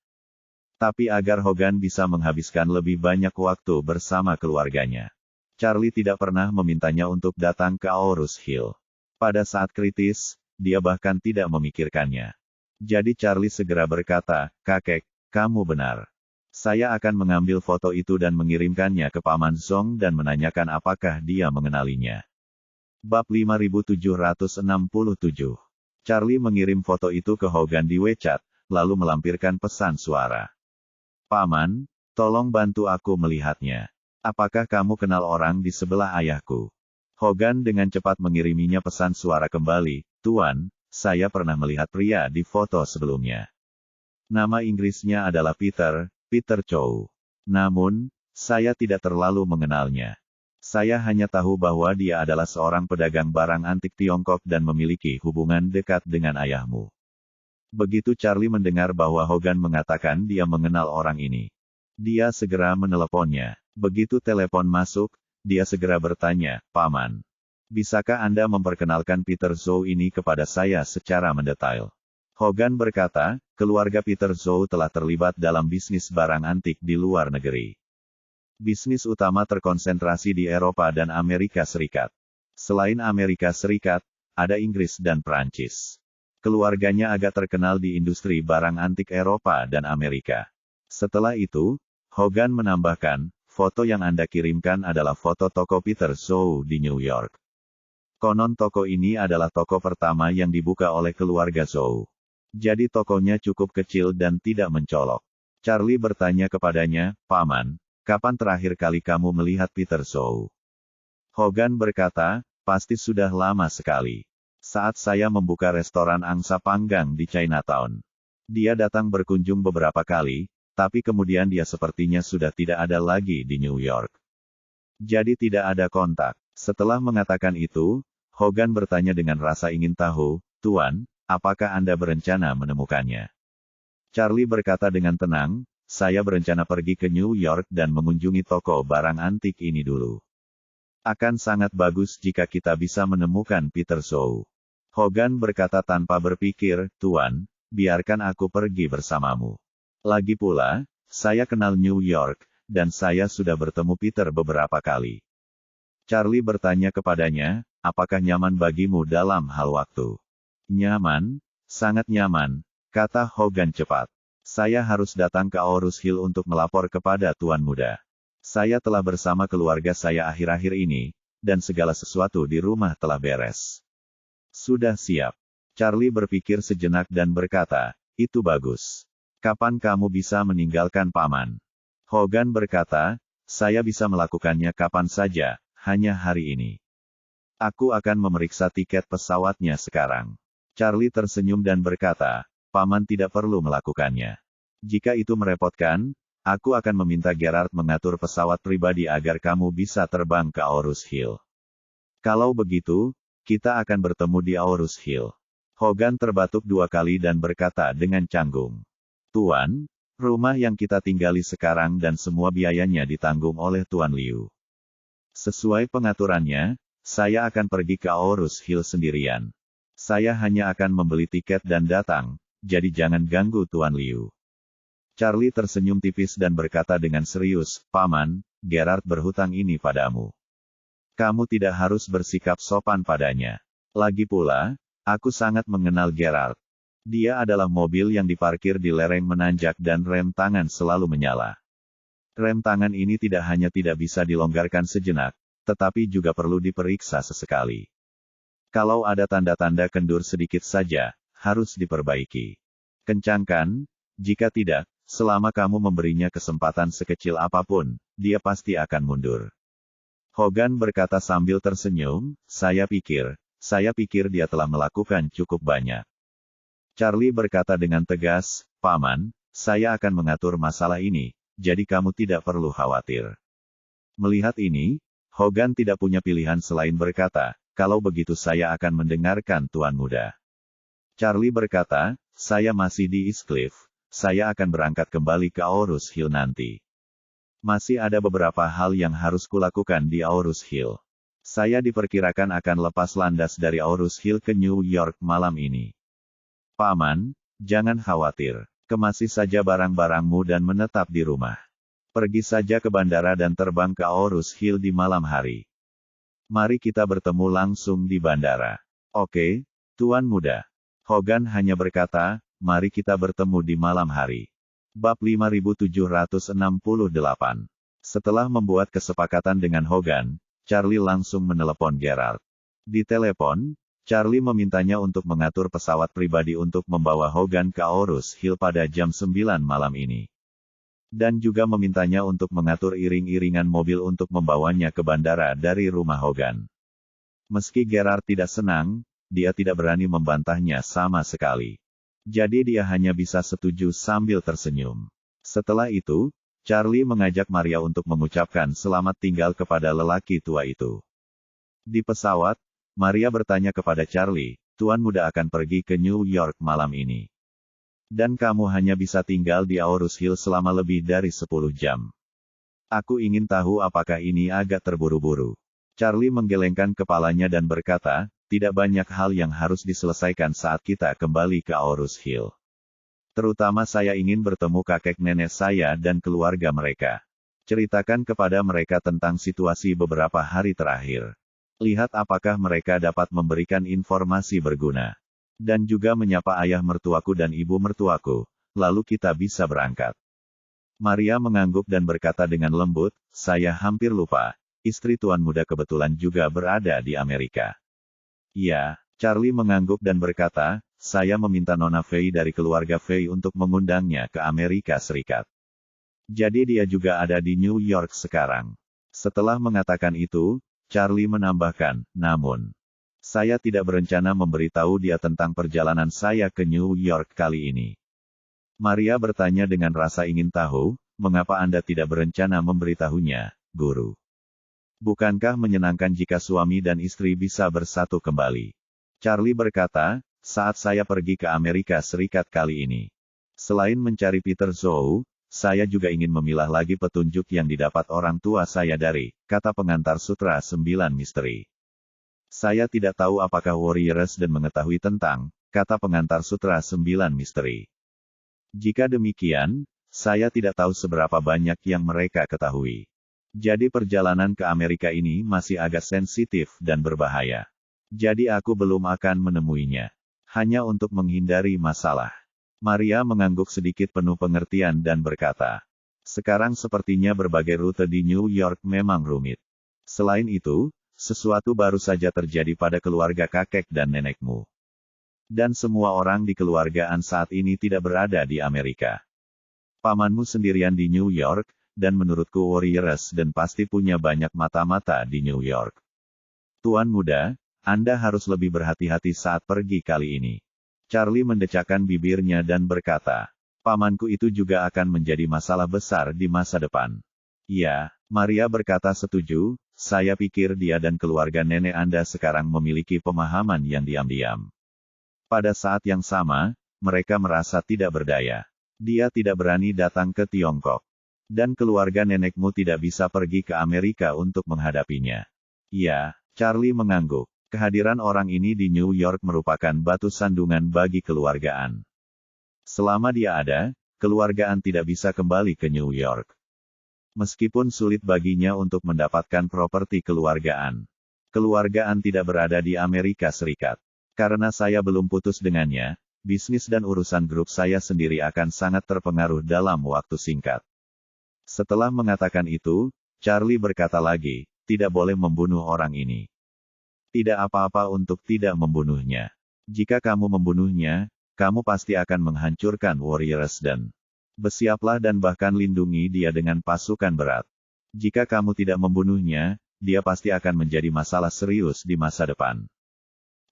Tapi agar Hogan bisa menghabiskan lebih banyak waktu bersama keluarganya, Charlie tidak pernah memintanya untuk datang ke Aorus Hill. Pada saat kritis, dia bahkan tidak memikirkannya. Jadi Charlie segera berkata, "Kakek, kamu benar. Saya akan mengambil foto itu dan mengirimkannya ke Paman Zhong dan menanyakan apakah dia mengenalinya." Bab 5767. Charlie mengirim foto itu ke Hogan di WeChat, lalu melampirkan pesan suara. "Paman, tolong bantu aku melihatnya. Apakah kamu kenal orang di sebelah ayahku?" Hogan dengan cepat mengiriminya pesan suara kembali, "Tuan, saya pernah melihat pria di foto sebelumnya. Nama Inggrisnya adalah Peter Chow. Namun, saya tidak terlalu mengenalnya. Saya hanya tahu bahwa dia adalah seorang pedagang barang antik Tiongkok dan memiliki hubungan dekat dengan ayahmu." Begitu Charlie mendengar bahwa Hogan mengatakan dia mengenal orang ini, dia segera meneleponnya. Begitu telepon masuk, dia segera bertanya, "Paman, bisakah Anda memperkenalkan Peter Zhou ini kepada saya secara mendetail?" Hogan berkata, keluarga Peter Zhou telah terlibat dalam bisnis barang antik di luar negeri. Bisnis utama terkonsentrasi di Eropa dan Amerika Serikat. Selain Amerika Serikat, ada Inggris dan Prancis. Keluarganya agak terkenal di industri barang antik Eropa dan Amerika. Setelah itu, Hogan menambahkan, "Foto yang Anda kirimkan adalah foto toko Peter Zhou di New York. Konon toko ini adalah toko pertama yang dibuka oleh keluarga Zhou. Jadi tokonya cukup kecil dan tidak mencolok." Charlie bertanya kepadanya, "Paman, kapan terakhir kali kamu melihat Peter Zhou?" Hogan berkata, "Pasti sudah lama sekali. Saat saya membuka restoran angsa panggang di Chinatown. Dia datang berkunjung beberapa kali, tapi kemudian dia sepertinya sudah tidak ada lagi di New York. Jadi tidak ada kontak." Setelah mengatakan itu, Hogan bertanya dengan rasa ingin tahu, "Tuan, apakah Anda berencana menemukannya?" Charlie berkata dengan tenang, "Saya berencana pergi ke New York dan mengunjungi toko barang antik ini dulu. Akan sangat bagus jika kita bisa menemukan Peter Zhou." Hogan berkata tanpa berpikir, "Tuan, biarkan aku pergi bersamamu. Lagi pula, saya kenal New York, dan saya sudah bertemu Peter beberapa kali. Charlie bertanya kepadanya, apakah nyaman bagimu dalam hal waktu? Nyaman, sangat nyaman, kata Hogan cepat. Saya harus datang ke Aorus Hill untuk melapor kepada Tuan Muda. Saya telah bersama keluarga saya akhir-akhir ini, dan segala sesuatu di rumah telah beres. Sudah siap. Charlie berpikir sejenak dan berkata, itu bagus. Kapan kamu bisa meninggalkan paman? Hogan berkata, saya bisa melakukannya kapan saja, hanya hari ini. Aku akan memeriksa tiket pesawatnya sekarang. Charlie tersenyum dan berkata, paman tidak perlu melakukannya. Jika itu merepotkan, aku akan meminta Gerard mengatur pesawat pribadi agar kamu bisa terbang ke Aorus Hill. Kalau begitu, kita akan bertemu di Aorus Hill. Hogan terbatuk 2 kali dan berkata dengan canggung. Tuan, rumah yang kita tinggali sekarang dan semua biayanya ditanggung oleh Tuan Liu. Sesuai pengaturannya, saya akan pergi ke Aorus Hill sendirian. Saya hanya akan membeli tiket dan datang, jadi jangan ganggu Tuan Liu. Charlie tersenyum tipis dan berkata dengan serius, Paman, Gerard berhutang ini padamu. Kamu tidak harus bersikap sopan padanya. Lagi pula, aku sangat mengenal Gerard. Dia adalah mobil yang diparkir di lereng menanjak dan rem tangan selalu menyala. Rem tangan ini tidak hanya tidak bisa dilonggarkan sejenak, tetapi juga perlu diperiksa sesekali. Kalau ada tanda-tanda kendur sedikit saja, harus diperbaiki. Kencangkan, jika tidak, selama kamu memberinya kesempatan sekecil apapun, dia pasti akan mundur. Hogan berkata sambil tersenyum, saya pikir dia telah melakukan cukup banyak. Charlie berkata dengan tegas, Paman, saya akan mengatur masalah ini, jadi kamu tidak perlu khawatir. Melihat ini, Hogan tidak punya pilihan selain berkata, kalau begitu saya akan mendengarkan Tuan Muda. Charlie berkata, saya masih di East Cliff, saya akan berangkat kembali ke Aorus Hill nanti. Masih ada beberapa hal yang harus kulakukan di Aorus Hill. Saya diperkirakan akan lepas landas dari Aorus Hill ke New York malam ini. Paman, jangan khawatir. Kemasi saja barang-barangmu dan menetap di rumah. Pergi saja ke bandara dan terbang ke Aorus Hill di malam hari. Mari kita bertemu langsung di bandara. Oke, Tuan Muda. Hogan hanya berkata, mari kita bertemu di malam hari. Bab 5768. Setelah membuat kesepakatan dengan Hogan, Charlie langsung menelepon Gerard. Di telepon, Charlie memintanya untuk mengatur pesawat pribadi untuk membawa Hogan ke Aorus Hill pada jam 9 malam ini. Dan juga memintanya untuk mengatur iring-iringan mobil untuk membawanya ke bandara dari rumah Hogan. Meski Gerard tidak senang, dia tidak berani membantahnya sama sekali. Jadi dia hanya bisa setuju sambil tersenyum. Setelah itu, Charlie mengajak Maria untuk mengucapkan selamat tinggal kepada lelaki tua itu. Di pesawat, Maria bertanya kepada Charlie, Tuan Muda akan pergi ke New York malam ini. Dan kamu hanya bisa tinggal di Aorus Hill selama lebih dari 10 jam. Aku ingin tahu apakah ini agak terburu-buru. Charlie menggelengkan kepalanya dan berkata, tidak banyak hal yang harus diselesaikan saat kita kembali ke Aorus Hill. Terutama saya ingin bertemu kakek nenek saya dan keluarga mereka. Ceritakan kepada mereka tentang situasi beberapa hari terakhir. Lihat apakah mereka dapat memberikan informasi berguna. Dan juga menyapa ayah mertuaku dan ibu mertuaku, lalu kita bisa berangkat. Maria mengangguk dan berkata dengan lembut, saya hampir lupa, istri Tuan Muda kebetulan juga berada di Amerika. Ya, Charlie mengangguk dan berkata, saya meminta Nona Fei dari keluarga Fei untuk mengundangnya ke Amerika Serikat. Jadi dia juga ada di New York sekarang. Setelah mengatakan itu, Charlie menambahkan, namun, saya tidak berencana memberitahu dia tentang perjalanan saya ke New York kali ini. Maria bertanya dengan rasa ingin tahu, mengapa Anda tidak berencana memberitahunya, Guru? Bukankah menyenangkan jika suami dan istri bisa bersatu kembali? Charlie berkata, saat saya pergi ke Amerika Serikat kali ini. Selain mencari Peter Zhou, saya juga ingin memilah lagi petunjuk yang didapat orang tua saya dari, kata pengantar sutra 9 misteri. Saya tidak tahu apakah Warriors dan mengetahui tentang kata pengantar Sutra 9 Misteri. Jika demikian, saya tidak tahu seberapa banyak yang mereka ketahui. Jadi perjalanan ke Amerika ini masih agak sensitif dan berbahaya. Jadi aku belum akan menemuinya. Hanya untuk menghindari masalah. Maria mengangguk sedikit penuh pengertian dan berkata, sekarang sepertinya berbagai rute di New York memang rumit. Selain itu, sesuatu baru saja terjadi pada keluarga kakek dan nenekmu. Dan semua orang di keluargaan saat ini tidak berada di Amerika. Pamanmu sendirian di New York, dan menurutku Warriors dan pasti punya banyak mata-mata di New York. Tuan muda, Anda harus lebih berhati-hati saat pergi kali ini. Charlie mendecakkan bibirnya dan berkata, pamanku itu juga akan menjadi masalah besar di masa depan. Ya, Maria berkata setuju, saya pikir dia dan keluarga nenek Anda sekarang memiliki pemahaman yang diam-diam. Pada saat yang sama, mereka merasa tidak berdaya. Dia tidak berani datang ke Tiongkok. Dan keluarga nenekmu tidak bisa pergi ke Amerika untuk menghadapinya. Ya, Charlie mengangguk. Kehadiran orang ini di New York merupakan batu sandungan bagi keluargaan. Selama dia ada, keluargaan tidak bisa kembali ke New York. Meskipun sulit baginya untuk mendapatkan properti keluargaan. Keluargaan tidak berada di Amerika Serikat. Karena saya belum putus dengannya, bisnis dan urusan grup saya sendiri akan sangat terpengaruh dalam waktu singkat. Setelah mengatakan itu, Charlie berkata lagi, tidak boleh membunuh orang ini. Tidak apa-apa untuk tidak membunuhnya. Jika kamu membunuhnya, kamu pasti akan menghancurkan Warriors dan bersiaplah dan bahkan lindungi dia dengan pasukan berat. Jika kamu tidak membunuhnya, dia pasti akan menjadi masalah serius di masa depan.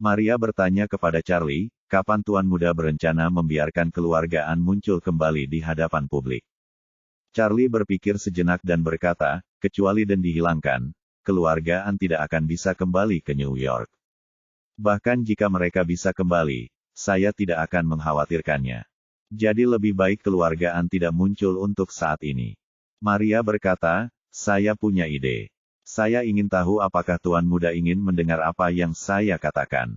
Maria bertanya kepada Charlie, kapan Tuan Muda berencana membiarkan keluargaan muncul kembali di hadapan publik? Charlie berpikir sejenak dan berkata, kecuali Dan dihilangkan, keluargaan tidak akan bisa kembali ke New York. Bahkan jika mereka bisa kembali, saya tidak akan mengkhawatirkannya. Jadi lebih baik keluargaan tidak muncul untuk saat ini. Maria berkata, saya punya ide. Saya ingin tahu apakah Tuan Muda ingin mendengar apa yang saya katakan.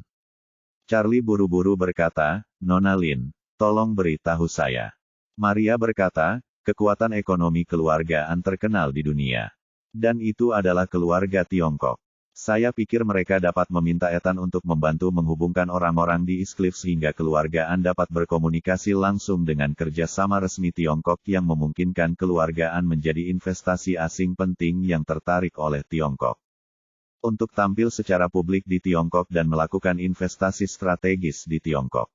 Charlie buru-buru berkata, Nona Lin, tolong beritahu saya. Maria berkata, kekuatan ekonomi keluargaan terkenal di dunia. Dan itu adalah keluarga Tiongkok. Saya pikir mereka dapat meminta Ethan untuk membantu menghubungkan orang-orang di East Cliff sehingga keluargaan dapat berkomunikasi langsung dengan kerjasama resmi Tiongkok yang memungkinkan keluargaan menjadi investasi asing penting yang tertarik oleh Tiongkok. Untuk tampil secara publik di Tiongkok dan melakukan investasi strategis di Tiongkok.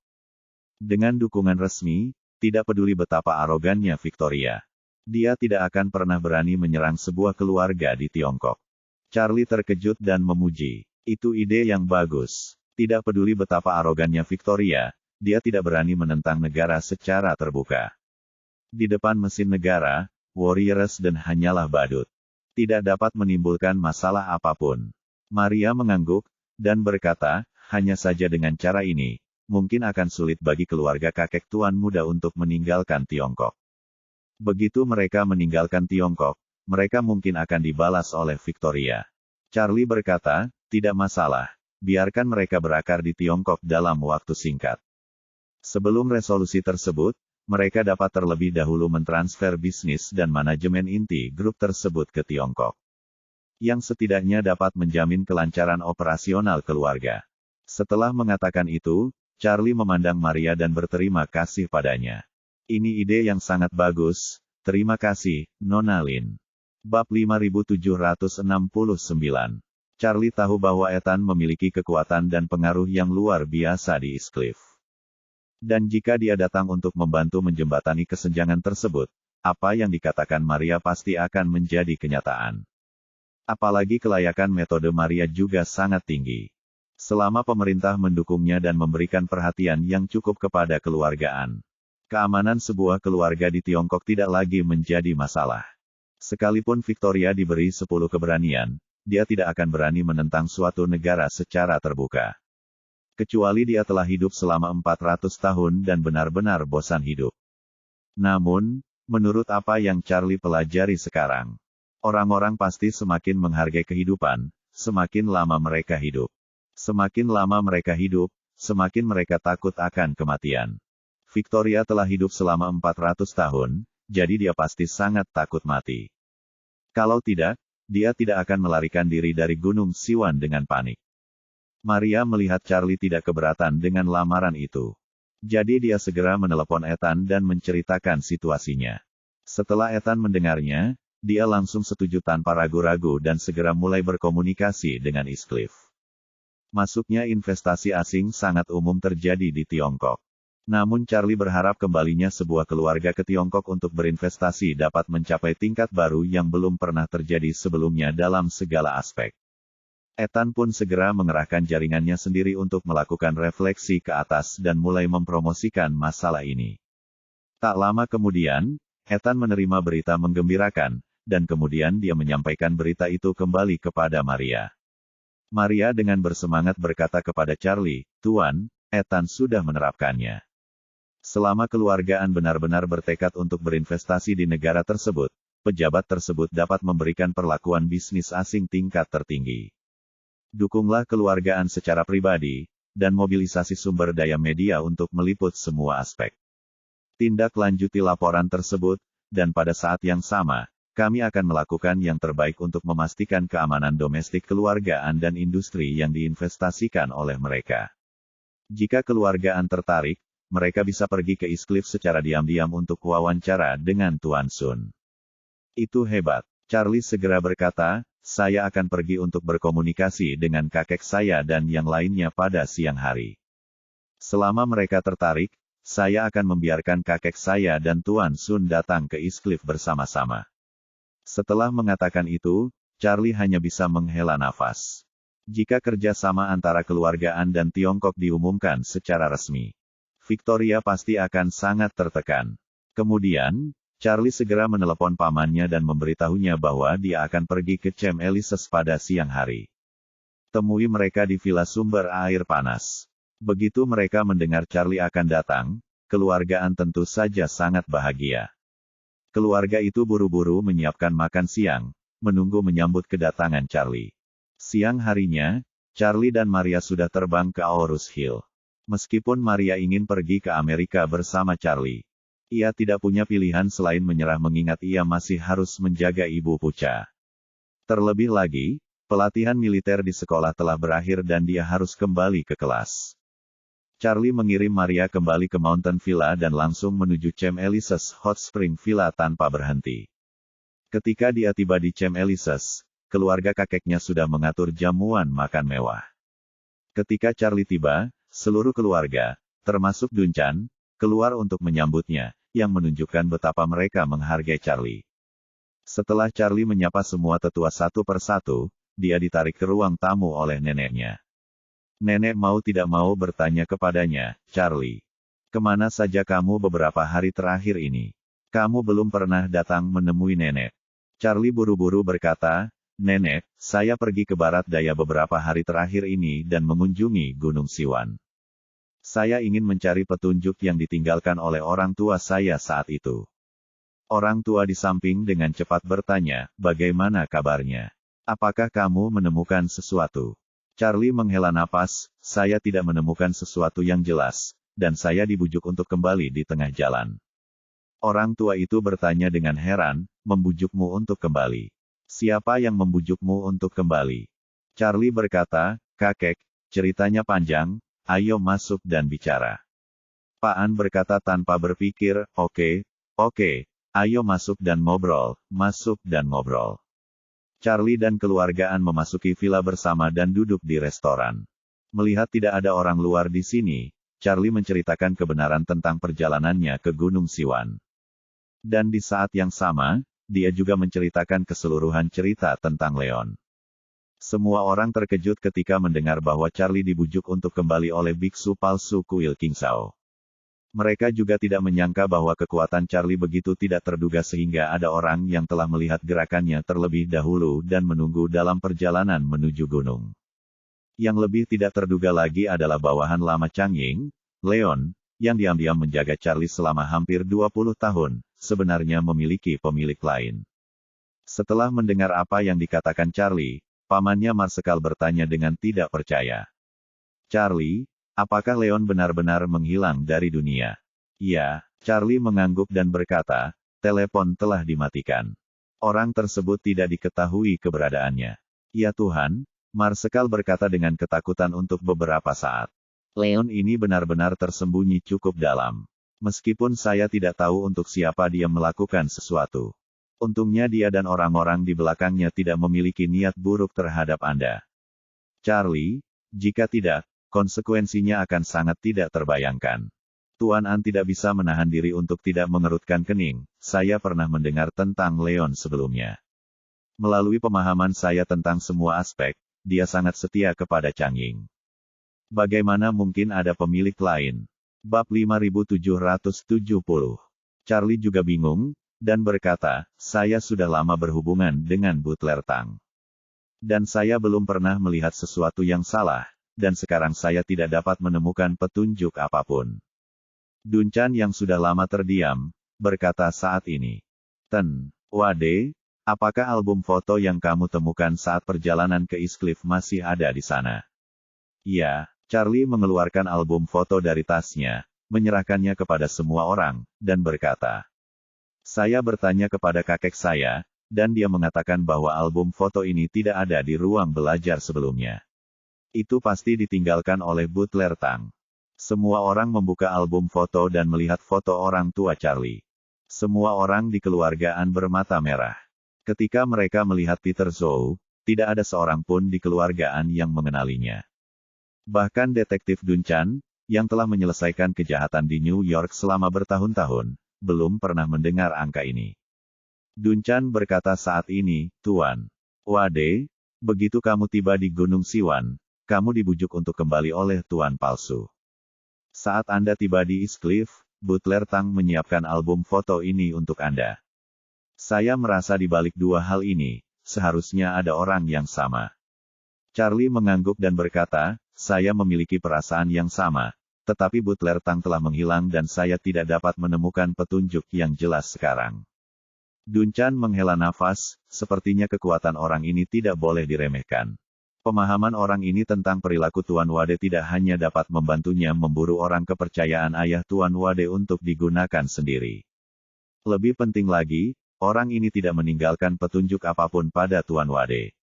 Dengan dukungan resmi, tidak peduli betapa arogannya Victoria. Dia tidak akan pernah berani menyerang sebuah keluarga di Tiongkok. Charlie terkejut dan memuji. Itu ide yang bagus. Tidak peduli betapa arogannya Victoria, dia tidak berani menentang negara secara terbuka. Di depan mesin negara, Warriors dan hanyalah badut. Tidak dapat menimbulkan masalah apapun. Maria mengangguk, dan berkata, hanya saja dengan cara ini, mungkin akan sulit bagi keluarga kakek Tuan Muda untuk meninggalkan Tiongkok. Begitu mereka meninggalkan Tiongkok, mereka mungkin akan dibalas oleh Victoria. Charlie berkata, tidak masalah, biarkan mereka berakar di Tiongkok dalam waktu singkat. Sebelum resolusi tersebut, mereka dapat terlebih dahulu mentransfer bisnis dan manajemen inti grup tersebut ke Tiongkok. Yang setidaknya dapat menjamin kelancaran operasional keluarga. Setelah mengatakan itu, Charlie memandang Maria dan berterima kasih padanya. Ini ide yang sangat bagus, terima kasih, Nona Lin. Bab 5769. Charlie tahu bahwa Ethan memiliki kekuatan dan pengaruh yang luar biasa di East Cliff. Dan jika dia datang untuk membantu menjembatani kesenjangan tersebut, apa yang dikatakan Maria pasti akan menjadi kenyataan. Apalagi kelayakan metode Maria juga sangat tinggi. Selama pemerintah mendukungnya dan memberikan perhatian yang cukup kepada keluargaan. Keamanan sebuah keluarga di Tiongkok tidak lagi menjadi masalah. Sekalipun Victoria diberi 10 keberanian, dia tidak akan berani menentang suatu negara secara terbuka. Kecuali dia telah hidup selama 400 tahun dan benar-benar bosan hidup. Namun, menurut apa yang Charlie pelajari sekarang, orang-orang pasti semakin menghargai kehidupan, semakin lama mereka hidup. Semakin lama mereka hidup, semakin mereka takut akan kematian. Victoria telah hidup selama 400 tahun, jadi dia pasti sangat takut mati. Kalau tidak, dia tidak akan melarikan diri dari Gunung Siwan dengan panik. Maria melihat Charlie tidak keberatan dengan lamaran itu. Jadi dia segera menelepon Ethan dan menceritakan situasinya. Setelah Ethan mendengarnya, dia langsung setuju tanpa ragu-ragu dan segera mulai berkomunikasi dengan Heathcliff. Masuknya investasi asing sangat umum terjadi di Tiongkok. Namun Charlie berharap kembalinya sebuah keluarga ke Tiongkok untuk berinvestasi dapat mencapai tingkat baru yang belum pernah terjadi sebelumnya dalam segala aspek. Ethan pun segera mengerahkan jaringannya sendiri untuk melakukan refleksi ke atas dan mulai mempromosikan masalah ini. Tak lama kemudian, Ethan menerima berita menggembirakan, dan kemudian dia menyampaikan berita itu kembali kepada Maria. Maria dengan bersemangat berkata kepada Charlie, "Tuan, Ethan sudah menerapkannya." Selama keluargaan benar-benar bertekad untuk berinvestasi di negara tersebut, pejabat tersebut dapat memberikan perlakuan bisnis asing tingkat tertinggi. Dukunglah keluargaan secara pribadi, dan mobilisasi sumber daya media untuk meliput semua aspek. Tindak lanjuti laporan tersebut, dan pada saat yang sama, kami akan melakukan yang terbaik untuk memastikan keamanan domestik keluargaan dan industri yang diinvestasikan oleh mereka. Jika keluargaan tertarik, mereka bisa pergi ke Heathcliff secara diam-diam untuk wawancara dengan Tuan Sun. Itu hebat. Charlie segera berkata, "Saya akan pergi untuk berkomunikasi dengan kakek saya dan yang lainnya pada siang hari. Selama mereka tertarik, saya akan membiarkan kakek saya dan Tuan Sun datang ke Heathcliff bersama-sama." Setelah mengatakan itu, Charlie hanya bisa menghela nafas. Jika kerjasama antara keluargaan dan Tiongkok diumumkan secara resmi, Victoria pasti akan sangat tertekan. Kemudian, Charlie segera menelepon pamannya dan memberitahunya bahwa dia akan pergi ke Chem Elises pada siang hari. Temui mereka di Villa Sumber Air Panas. Begitu mereka mendengar Charlie akan datang, keluargaan tentu saja sangat bahagia. Keluarga itu buru-buru menyiapkan makan siang, menunggu menyambut kedatangan Charlie. Siang harinya, Charlie dan Maria sudah terbang ke Aorus Hill. Meskipun Maria ingin pergi ke Amerika bersama Charlie, ia tidak punya pilihan selain menyerah mengingat ia masih harus menjaga ibu Puca. Terlebih lagi, pelatihan militer di sekolah telah berakhir dan dia harus kembali ke kelas. Charlie mengirim Maria kembali ke Mountain Villa dan langsung menuju Chem Elises Hot Spring Villa tanpa berhenti. Ketika dia tiba di Chem Elises, keluarga kakeknya sudah mengatur jamuan makan mewah. Ketika Charlie tiba, seluruh keluarga, termasuk Duncan, keluar untuk menyambutnya, yang menunjukkan betapa mereka menghargai Charlie. Setelah Charlie menyapa semua tetua satu persatu, dia ditarik ke ruang tamu oleh neneknya. Nenek mau tidak mau bertanya kepadanya, "Charlie, kemana saja kamu beberapa hari terakhir ini? Kamu belum pernah datang menemui nenek." Charlie buru-buru berkata, "Nenek, saya pergi ke barat daya beberapa hari terakhir ini dan mengunjungi Gunung Siwan. Saya ingin mencari petunjuk yang ditinggalkan oleh orang tua saya saat itu." Orang tua di samping dengan cepat bertanya, "Bagaimana kabarnya? Apakah kamu menemukan sesuatu?" Charlie menghela napas, "Saya tidak menemukan sesuatu yang jelas, dan saya dibujuk untuk kembali di tengah jalan." Orang tua itu bertanya dengan heran, "Membujukmu untuk kembali? Siapa yang membujukmu untuk kembali?" Charlie berkata, "Kakek, ceritanya panjang, ayo masuk dan bicara." Pak An berkata tanpa berpikir, Oke, ayo masuk dan ngobrol, masuk dan ngobrol." Charlie dan keluargaan memasuki villa bersama dan duduk di restoran. Melihat tidak ada orang luar di sini, Charlie menceritakan kebenaran tentang perjalanannya ke Gunung Siwan. Dan di saat yang sama, dia juga menceritakan keseluruhan cerita tentang Leon. Semua orang terkejut ketika mendengar bahwa Charlie dibujuk untuk kembali oleh biksu palsu kuil Kingsao. Mereka juga tidak menyangka bahwa kekuatan Charlie begitu tidak terduga sehingga ada orang yang telah melihat gerakannya terlebih dahulu dan menunggu dalam perjalanan menuju gunung. Yang lebih tidak terduga lagi adalah bawahan lama Changying, Leon, yang diam-diam menjaga Charlie selama hampir 20 tahun, sebenarnya memiliki pemilik lain. Setelah mendengar apa yang dikatakan Charlie, pamannya Marsekal bertanya dengan tidak percaya, "Charlie, Apakah Leon benar-benar menghilang dari dunia? Ya, Charlie mengangguk dan berkata, telepon telah dimatikan. Orang tersebut tidak diketahui keberadaannya. Ya Tuhan, Marsekal berkata dengan ketakutan untuk beberapa saat. Leon ini benar-benar tersembunyi cukup dalam. Meskipun saya tidak tahu untuk siapa dia melakukan sesuatu. Untungnya dia dan orang-orang di belakangnya tidak memiliki niat buruk terhadap Anda. Charlie, jika tidak, konsekuensinya akan sangat tidak terbayangkan. Tuan An tidak bisa menahan diri untuk tidak mengerutkan kening. Saya pernah mendengar tentang Leon sebelumnya. Melalui pemahaman saya tentang semua aspek, dia sangat setia kepada Chang Ying. Bagaimana mungkin ada pemilik lain? Bab 5770. Charlie juga bingung, dan berkata, saya sudah lama berhubungan dengan Butler Tang. Dan saya belum pernah melihat sesuatu yang salah, dan sekarang saya tidak dapat menemukan petunjuk apapun. Dun Chan yang sudah lama terdiam, berkata saat ini. Ten, Wade, apakah album foto yang kamu temukan saat perjalanan ke East Cliff masih ada di sana? Ya, Charlie mengeluarkan album foto dari tasnya, menyerahkannya kepada semua orang, dan berkata. Saya bertanya kepada kakek saya, dan dia mengatakan bahwa album foto ini tidak ada di ruang belajar sebelumnya. Itu pasti ditinggalkan oleh Butler Tang. Semua orang membuka album foto dan melihat foto orang tua Charlie. Semua orang di keluargaan bermata merah. Ketika mereka melihat Peter Zhou, tidak ada seorang pun di keluargaan yang mengenalinya. Bahkan detektif Dun Chan, yang telah menyelesaikan kejahatan di New York selama bertahun-tahun, belum pernah mendengar angka ini. Dun Chan berkata saat ini, Tuan Wade, begitu kamu tiba di Gunung Siwan, kamu dibujuk untuk kembali oleh Tuan palsu. Saat Anda tiba di East Cliff, Butler Tang menyiapkan album foto ini untuk Anda. Saya merasa di balik dua hal ini, seharusnya ada orang yang sama. Charlie mengangguk dan berkata, saya memiliki perasaan yang sama. Tetapi Butler Tang telah menghilang dan saya tidak dapat menemukan petunjuk yang jelas sekarang. Dun Chan menghela nafas, sepertinya kekuatan orang ini tidak boleh diremehkan. Pemahaman orang ini tentang perilaku Tuan Wade tidak hanya dapat membantunya memburu orang kepercayaan ayah Tuan Wade untuk digunakan sendiri. Lebih penting lagi, orang ini tidak meninggalkan petunjuk apapun pada Tuan Wade.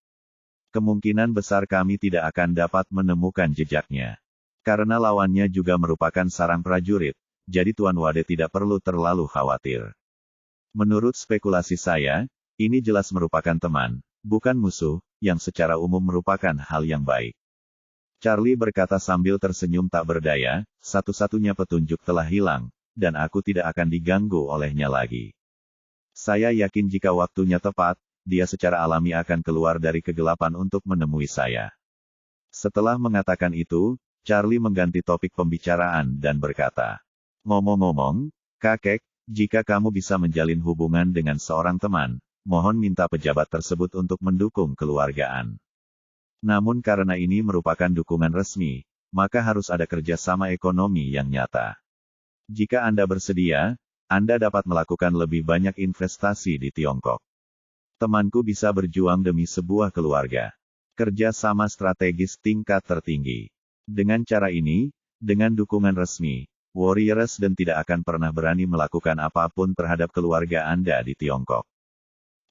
Kemungkinan besar kami tidak akan dapat menemukan jejaknya. Karena lawannya juga merupakan sarang prajurit, jadi Tuan Wade tidak perlu terlalu khawatir. Menurut spekulasi saya, ini jelas merupakan teman, bukan musuh, yang secara umum merupakan hal yang baik. Charlie berkata sambil tersenyum tak berdaya, satu-satunya petunjuk telah hilang, dan aku tidak akan diganggu olehnya lagi. Saya yakin jika waktunya tepat, dia secara alami akan keluar dari kegelapan untuk menemui saya. Setelah mengatakan itu, Charlie mengganti topik pembicaraan dan berkata, ngomong-ngomong, kakek, jika kamu bisa menjalin hubungan dengan seorang teman, mohon minta pejabat tersebut untuk mendukung keluargaan. Namun karena ini merupakan dukungan resmi, maka harus ada kerjasama ekonomi yang nyata. Jika Anda bersedia, Anda dapat melakukan lebih banyak investasi di Tiongkok. Temanku bisa berjuang demi sebuah keluarga. Kerjasama strategis tingkat tertinggi. Dengan cara ini, dengan dukungan resmi, Warriors dan tidak akan pernah berani melakukan apapun terhadap keluarga Anda di Tiongkok.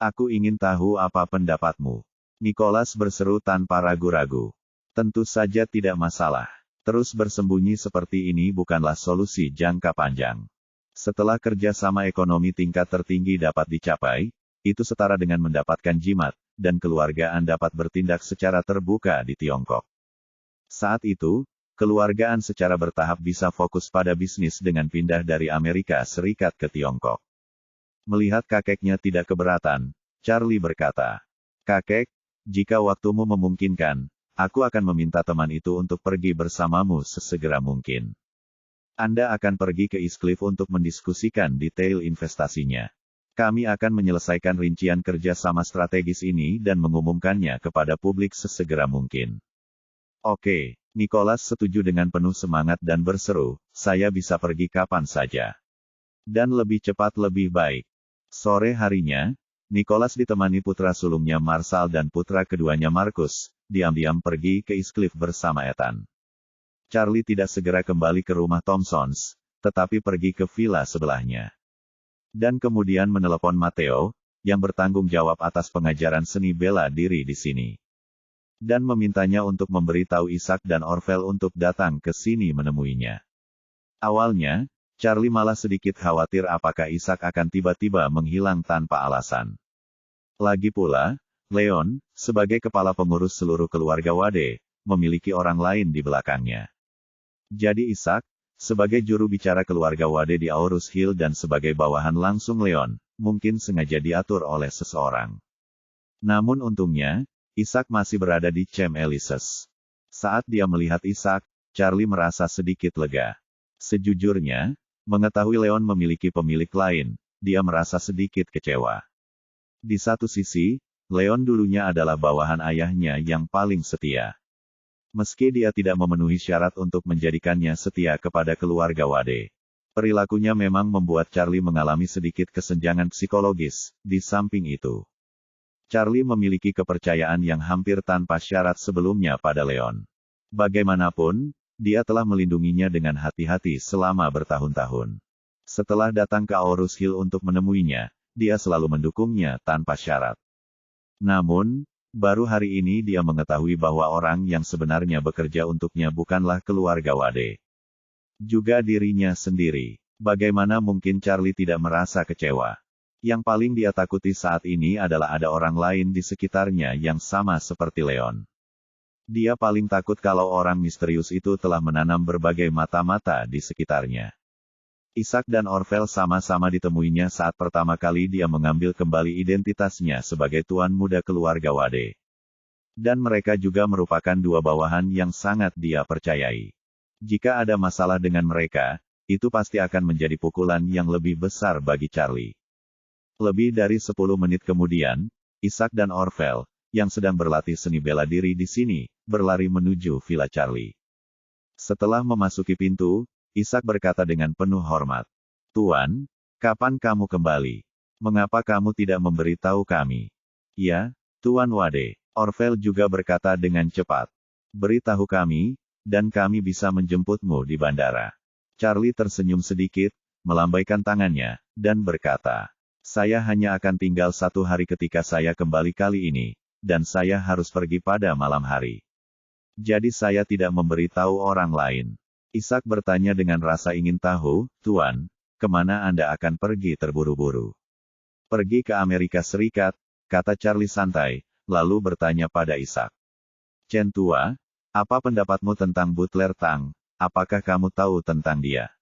Aku ingin tahu apa pendapatmu. Nicholas berseru tanpa ragu-ragu. Tentu saja tidak masalah. Terus bersembunyi seperti ini bukanlah solusi jangka panjang. Setelah kerjasama ekonomi tingkat tertinggi dapat dicapai, itu setara dengan mendapatkan jimat, dan keluargaan dapat bertindak secara terbuka di Tiongkok. Saat itu, keluargaan secara bertahap bisa fokus pada bisnis dengan pindah dari Amerika Serikat ke Tiongkok. Melihat kakeknya tidak keberatan, Charlie berkata, kakek, jika waktumu memungkinkan, aku akan meminta teman itu untuk pergi bersamamu sesegera mungkin. Anda akan pergi ke East Cliff untuk mendiskusikan detail investasinya. Kami akan menyelesaikan rincian kerjasama strategis ini dan mengumumkannya kepada publik sesegera mungkin. Oke, Nicholas setuju dengan penuh semangat dan berseru, saya bisa pergi kapan saja. Dan lebih cepat lebih baik. Sore harinya, Nicholas ditemani putra sulungnya Marshall dan putra keduanya Marcus, diam-diam pergi ke East Cliff bersama Ethan. Charlie tidak segera kembali ke rumah Thompsons, tetapi pergi ke villa sebelahnya. Dan kemudian menelepon Matteo, yang bertanggung jawab atas pengajaran seni bela diri di sini. Dan memintanya untuk memberitahu Isaac dan Orville untuk datang ke sini menemuinya. Awalnya, Charlie malah sedikit khawatir apakah Isaac akan tiba-tiba menghilang tanpa alasan. Lagi pula, Leon, sebagai kepala pengurus seluruh keluarga Wade, memiliki orang lain di belakangnya. Jadi Isaac, sebagai juru bicara keluarga Wade di Aurus Hill dan sebagai bawahan langsung Leon, mungkin sengaja diatur oleh seseorang. Namun untungnya, Isaac masih berada di Camp Elises. Saat dia melihat Isaac, Charlie merasa sedikit lega. Sejujurnya, mengetahui Leon memiliki pemilik lain, dia merasa sedikit kecewa. Di satu sisi, Leon dulunya adalah bawahan ayahnya yang paling setia. Meski dia tidak memenuhi syarat untuk menjadikannya setia kepada keluarga Wade. Perilakunya memang membuat Charlie mengalami sedikit kesenjangan psikologis. Di samping itu, Charlie memiliki kepercayaan yang hampir tanpa syarat sebelumnya pada Leon. Bagaimanapun, dia telah melindunginya dengan hati-hati selama bertahun-tahun. Setelah datang ke Aurus Hill untuk menemuinya, dia selalu mendukungnya tanpa syarat. Namun, baru hari ini dia mengetahui bahwa orang yang sebenarnya bekerja untuknya bukanlah keluarga Wade. Juga dirinya sendiri. Bagaimana mungkin Charlie tidak merasa kecewa? Yang paling dia takuti saat ini adalah ada orang lain di sekitarnya yang sama seperti Leon. Dia paling takut kalau orang misterius itu telah menanam berbagai mata-mata di sekitarnya. Isaac dan Orville sama-sama ditemuinya saat pertama kali dia mengambil kembali identitasnya sebagai tuan muda keluarga Wade. Dan mereka juga merupakan dua bawahan yang sangat dia percayai. Jika ada masalah dengan mereka, itu pasti akan menjadi pukulan yang lebih besar bagi Charlie. Lebih dari 10 menit kemudian, Isaac dan Orville, yang sedang berlatih seni bela diri di sini, berlari menuju villa Charlie. Setelah memasuki pintu, Isaac berkata dengan penuh hormat, "Tuan, kapan kamu kembali? Mengapa kamu tidak memberitahu kami?" "Ya, Tuan Wade," Orville juga berkata dengan cepat. "Beritahu kami, dan kami bisa menjemputmu di bandara." Charlie tersenyum sedikit, melambaikan tangannya, dan berkata, "Saya hanya akan tinggal 1 hari ketika saya kembali kali ini, dan saya harus pergi pada malam hari. Jadi saya tidak memberitahu orang lain." Isaac bertanya dengan rasa ingin tahu, "Tuan, kemana Anda akan pergi terburu-buru?" "Pergi ke Amerika Serikat," kata Charlie santai, lalu bertanya pada Isaac. "Chen Tua, apa pendapatmu tentang Butler Tang? Apakah kamu tahu tentang dia?"